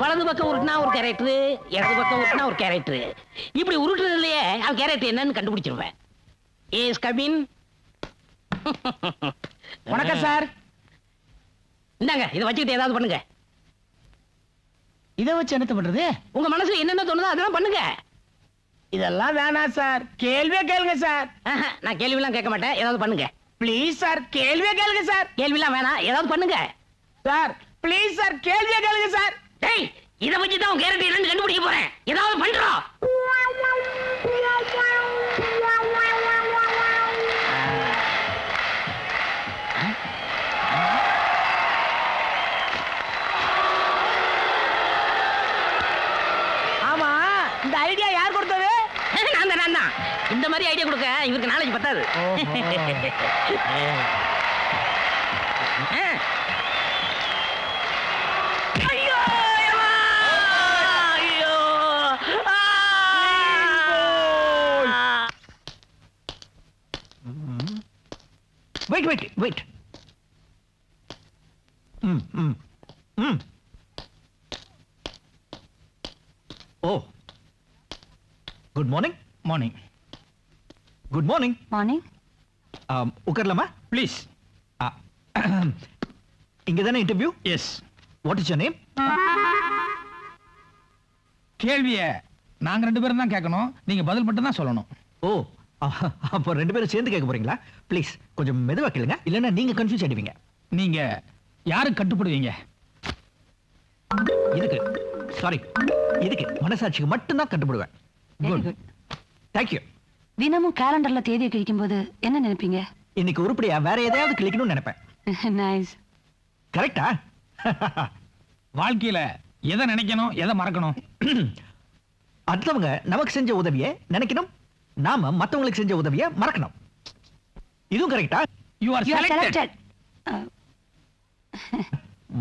வலது பக்கம் உருட்டினா ஒரு கேரக்டர், இடது பக்கம் உருட்டினா ஒரு கேரக்டர். இப்படி உருட்டுறதுலயே அவன் கேரக்டர் என்னன்னு கண்டுபிடிச்சிருவேன். ஏஸ் கபின். வணக்கம் சார். இந்தாங்க இதை வச்சுக்கிட்டு ஏதாவது பண்ணுங்க. இதை வச்சு என்னத்த பண்றது? உங்க மனசுல என்னென்ன தோணுதோ அதெல்லாம் பண்ணுங்க. இதெல்லாம் வேணாம் சார், கேள்வியே கேளுங்க சார். நான் கேள்விலாம் கேட்க மாட்டேன், ஏதாவது பண்ணுங்க. ப்ளீஸ் சார், கேள்வியே கேளுங்க சார். கேள்விலாம் வேணாம், ஏதாவது பண்ணுங்க. சார் ப்ளீஸ் சார், கேள்வியே கேளுங்க சார். டேய், இத வச்சு தான் உன் கேரக்டர் என்னன்னு கண்டுபிடிக்க போறேன். ஏதாவது பண்றோம். ஆமா, இந்த ஐடியா யார் கொடுத்தது? நான் தான். இந்த மாதிரி ஐடியா கொடுக்க இவருக்கு நாலேஜ் பத்தாது. ஐயோ ஐயோ wait. Oh, good morning. Morning. Good morning. Morning. உட்காரலாமா? ப்ளீஸ். இங்க தானே interview? Yes. What is your name? கேள்விய நாங்க 2 பேரும் தான் கேட்கணும், நீங்க பதில் மட்டும் தான் சொல்லணும். ஓ, அப்போ 2 பேரும் சேர்ந்து கேட்க போறீங்களா? ப்ளீஸ் கொஞ்சம் மெதுவா கேளுங்க, இல்லைன்னா நீங்க கன்ஃபியூஸ் ஆயிடுவீங்க. நீங்க யாருக்கு கட்டுப்படுவீங்க? இதுக்கு சாரி, இதுக்கு மனசாட்சிக்கு மட்டும்தான் கட்டுப்படுவேன். Good, thank you. தினமும் கேலண்டர்ல தேதியை கிழிக்கும் போது என்ன நினைப்பீங்க? இன்னைக்கு உருப்படியா வேற எதையாவது கிளிக்கணும்னு நினைப்பேன். நைஸ். கரெக்டா? வாழ்க்கையில எதை நினைக்கணும், எதை மறக்கணும்? அடுத்தவங்க நமக்கு செஞ்ச உதவியை நினைக்கணும், நாம மத்தவங்களுக்கு செஞ்ச உதவியை மறக்கணும். இதுவும் கரெக்டா? You are selected.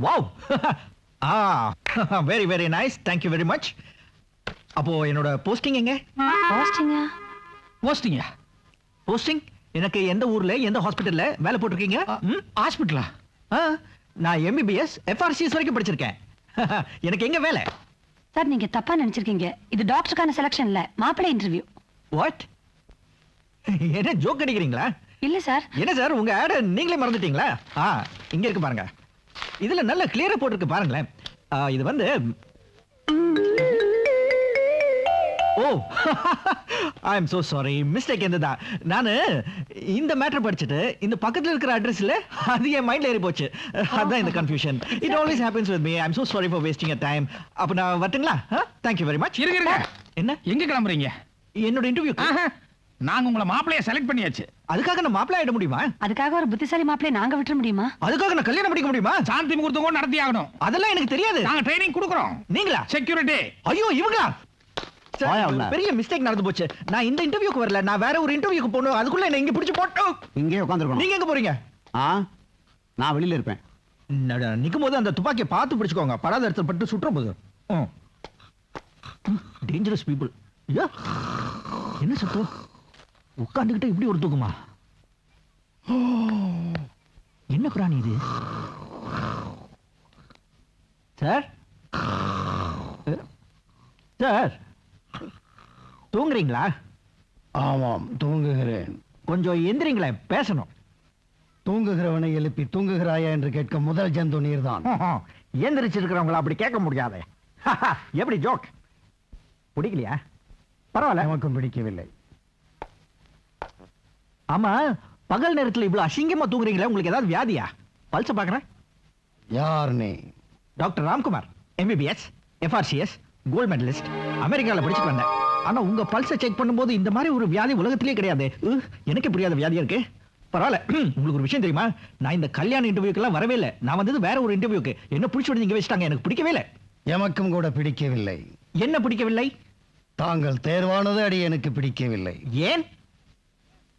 Wow. Very very nice, thank you very much. அப்போ என்னோட போஸ்டிங் எங்க? போஸ்டிங்கா? போஸ்டிங்கா? போஸ்டிங் எனக்கு எந்த ஊர்ல எந்த ஹாஸ்பிடல்ல வேலை போட்டிருக்கீங்க? ஹாஸ்பிடலா? நான் MBBS FRCS வரைக்கும் படிச்சிருக்கேன். எனக்கு எங்க வேலை? சார் நீங்க தப்பா நினைச்சிருக்கீங்க. இது டாக்டருக்கான செலக்ஷன் இல்ல, மாப்பிள்ளை இன்டர்வியூ. வாட்? என்ன ஜோக் அடிக்கிறீங்களா? இல்ல சார். என்ன சார் உங்க ஆட் நீங்களே மறந்துட்டீங்களா? இங்க இருக்கு பாருங்க, இதுல நல்ல கிளியரா போட்டிருக்கு பாருங்களேன். இது வந்து oh, I am so sorry, mistake என்னதான். நான் இந்த மேட்டர் படிச்சுட்டு இந்த பக்கத்துல இருக்கிற அட்ரஸ்ல அது என் மைண்ட்ல ஏறி போச்சு. அதான் இந்த confusion. It always happens with me. I am so sorry for wasting your time. அப்ப நான் வரட்டுங்களா? Thank you very much. இருங்க. என்ன? எங்க கிளம்புறீங்க? என்னோட இன்டர்வியூ. நாங்க உங்களை மாப்பிளைய செலக்ட் பண்ணியாச்சு. அதுக்காக நான் மாப்பிள்ளை ஆயிட முடியுமா? அதுக்காக ஒரு புத்திசாலி மாப்பிளைய நாங்க விட்டுற முடியுமா? அதுக்காக நான் கல்யாணம் பண்ணிக்க முடியுமா? சாந்தி முகூர்த்தம் கூட நடத்தி ஆகணும். அதெல்லாம் எனக்கு தெரியாது. நாங்க ட்ரைனிங் கொடுக்கறோம். நீங்களா? செக்யூரிட்டி. ஐயோ, இவங்களா? பெரிய மிஸ்டேக் நடந்து போச்சு. நான் இந்த இன்டர்வியூக்கு வரல, நான் வேற ஒரு இன்டர்வியூக்கு போகணும். அதுக்குள்ள என்ன இங்க பிடிச்சு போட்டு இங்கே உட்காந்துருக்கணும். நீங்க எங்க போறீங்க? நான் வெளியில இருப்பேன். நிக்கும் போது அந்த துப்பாக்கியை பார்த்து பிடிச்சுக்கோங்க, படாத இடத்துல பட்டு சுற்றும் போது. Dangerous people. என்ன சத்தம்? உட்காந்துக்கிட்ட இப்படி ஒரு தூக்குமா? என்ன பிராணி இது? சார், சார் தூங்குறீங்களா? ஆமாம், தூங்குகிறேன். கொஞ்சம் எந்திரிங்களே, பேசணும். தூங்குகிறவனை எழுப்பி தூங்குகிறாயா என்று கேட்க முதல் ஜந்து நீர்தான். எந்திரிச்சிருக்கிறவங்கள அப்படி கேட்க முடியாது. எப்படி ஜோக்? பிடிக்கலையா? பரவாயில்ல, நமக்கும் பிடிக்கவில்லை. ஆமா, பகல் நேரத்துல இவ்வளவு அசிங்கமா தூங்குறீங்களா? உங்களுக்கு ஏதாவது வியாதியா? பல்ச பாக்குறேன். யார் நீ? Doctor Ramkumar, MBBS FRCS gold medalist, அமெரிக்கால படிச்சுட்டு வந்தேன். ஆனா உங்க பல்ஸை செக் பண்ணும்போது இந்த மாதிரி ஒரு வியாதி உலகத்திலே கிடையாது. எனக்கு புரியாத வியாதியா இருக்கு. பரவாயில்ல. உங்களுக்கு ஒரு விஷயம் தெரியுமா? நான் இந்த கல்யாண இன்டர்வியூக்கெல்லாம் வரவே இல்லை. நான் வந்தது வேற ஒரு இன்டர்வியூக்கு. என்ன பிடிச்சி இங்க வச்சுட்டாங்க, எனக்கு பிடிக்கவே இல்லை. எமக்கும் கூட பிடிக்கவில்லை. என்ன பிடிக்கவில்லை? தாங்கள் தேர்வானது அடி எனக்கு பிடிக்கவில்லை. ஏன்?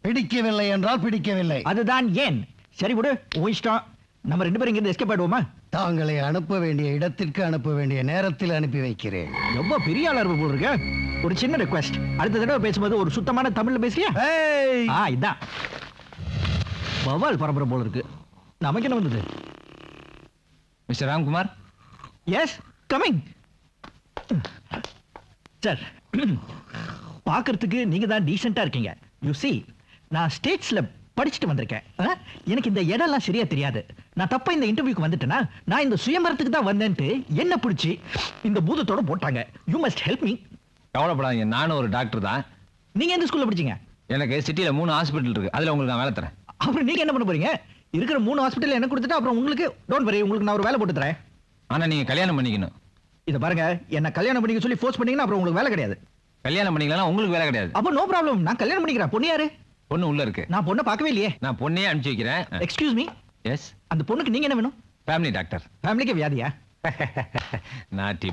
பிடிக்கவில்லை என்றால் பிடிக்கவில்லை. அதுதான் ஏன். சரி விடு, உன் இஷ்டம். நம்ம 2 பேரும் இங்கிருந்து எஸ்கேப் ஆயிடுவோமா? தாங்களை அனுப்ப வேண்டிய இடத்திற்கு அனுப்ப வேண்டிய நேரத்தில் அனுப்பி வைக்கிறேன். ரொம்ப பெரிய ஆளா போல் இருக்க. ஒரு சின்ன ரெக்வெஸ்ட், அடுத்த தடவை பேசும்போது ஒரு சுத்தமான தமிழ்ல பேசுறியா? இதான் பவால் பரம்பரை போல இருக்கு. நமக்கு என்ன வந்தது? Mister Ramkumar. Yes, coming. Sir, பார்க்கறதுக்கு நீங்க தான் டீசெண்டா இருக்கீங்க. யூ see, நான் ஸ்டேட்ஸ்ல படிச்சுட்டு வந்திருக்கேன். எனக்கு இந்த இடம்லாம் சரியா தெரியாது. நான் தப்பா இந்த இன்டர்வியூக்கு வந்துட்டேனா, நான் இந்த சுயம்பரத்துக்கு தான் வந்தேன்ட்டு என்ன பிடிச்சி இந்த பூதத்தோட போட்டாங்க. You must help me. கவலைப்படாதீங்க, நானும் ஒரு டாக்டர் தான். நீங்க எந்த ஸ்கூல்ல படிச்சீங்க? எனக்கு சிட்டில 3 ஹாஸ்பிட்டல் இருக்கு, அதுல உங்களுக்கு நான் வேலை தரேன். அப்புறம் நீங்க என்ன பண்ண போறீங்க? இருக்கிற 3 ஹாஸ்பிட்டல் எனக்கு கொடுத்துட்டு அப்புறம் உங்களுக்கு டோன்ட் வரி, உங்களுக்கு நான் ஒரு வேலை போட்டு தரேன். ஆனா நீங்க கல்யாணம் பண்ணிக்கணும். இத பாருங்க, என்ன கல்யாணம் பண்ணிக்க சொல்லி ஃபோர்ஸ் பண்ணீங்கன்னா அப்புறம் உங்களுக்கு வேலை கிடையாது. கல்யாணம் பண்ணிக்கலாம், உங்களுக்கு வேலை கிடையாது. அப்போ நோ ப்ராப்ளம், நான் கல்யாணம் பண்ணிக்கிறேன். பொண்ணு யாரு? பொண்ணு உள்ள இருக்கு. நான் பொண்ணை பார்க்கவே இல்லையே. நான் பொண்ணையே அனுப்பிச்சு வைக்கிறேன். Excuse me. எஸ். அந்த பொண்ணுக்கு நீங்க என்ன வேணும்? Family doctor. ஃபேமிலிக்கு வியாதியா? நாட்டி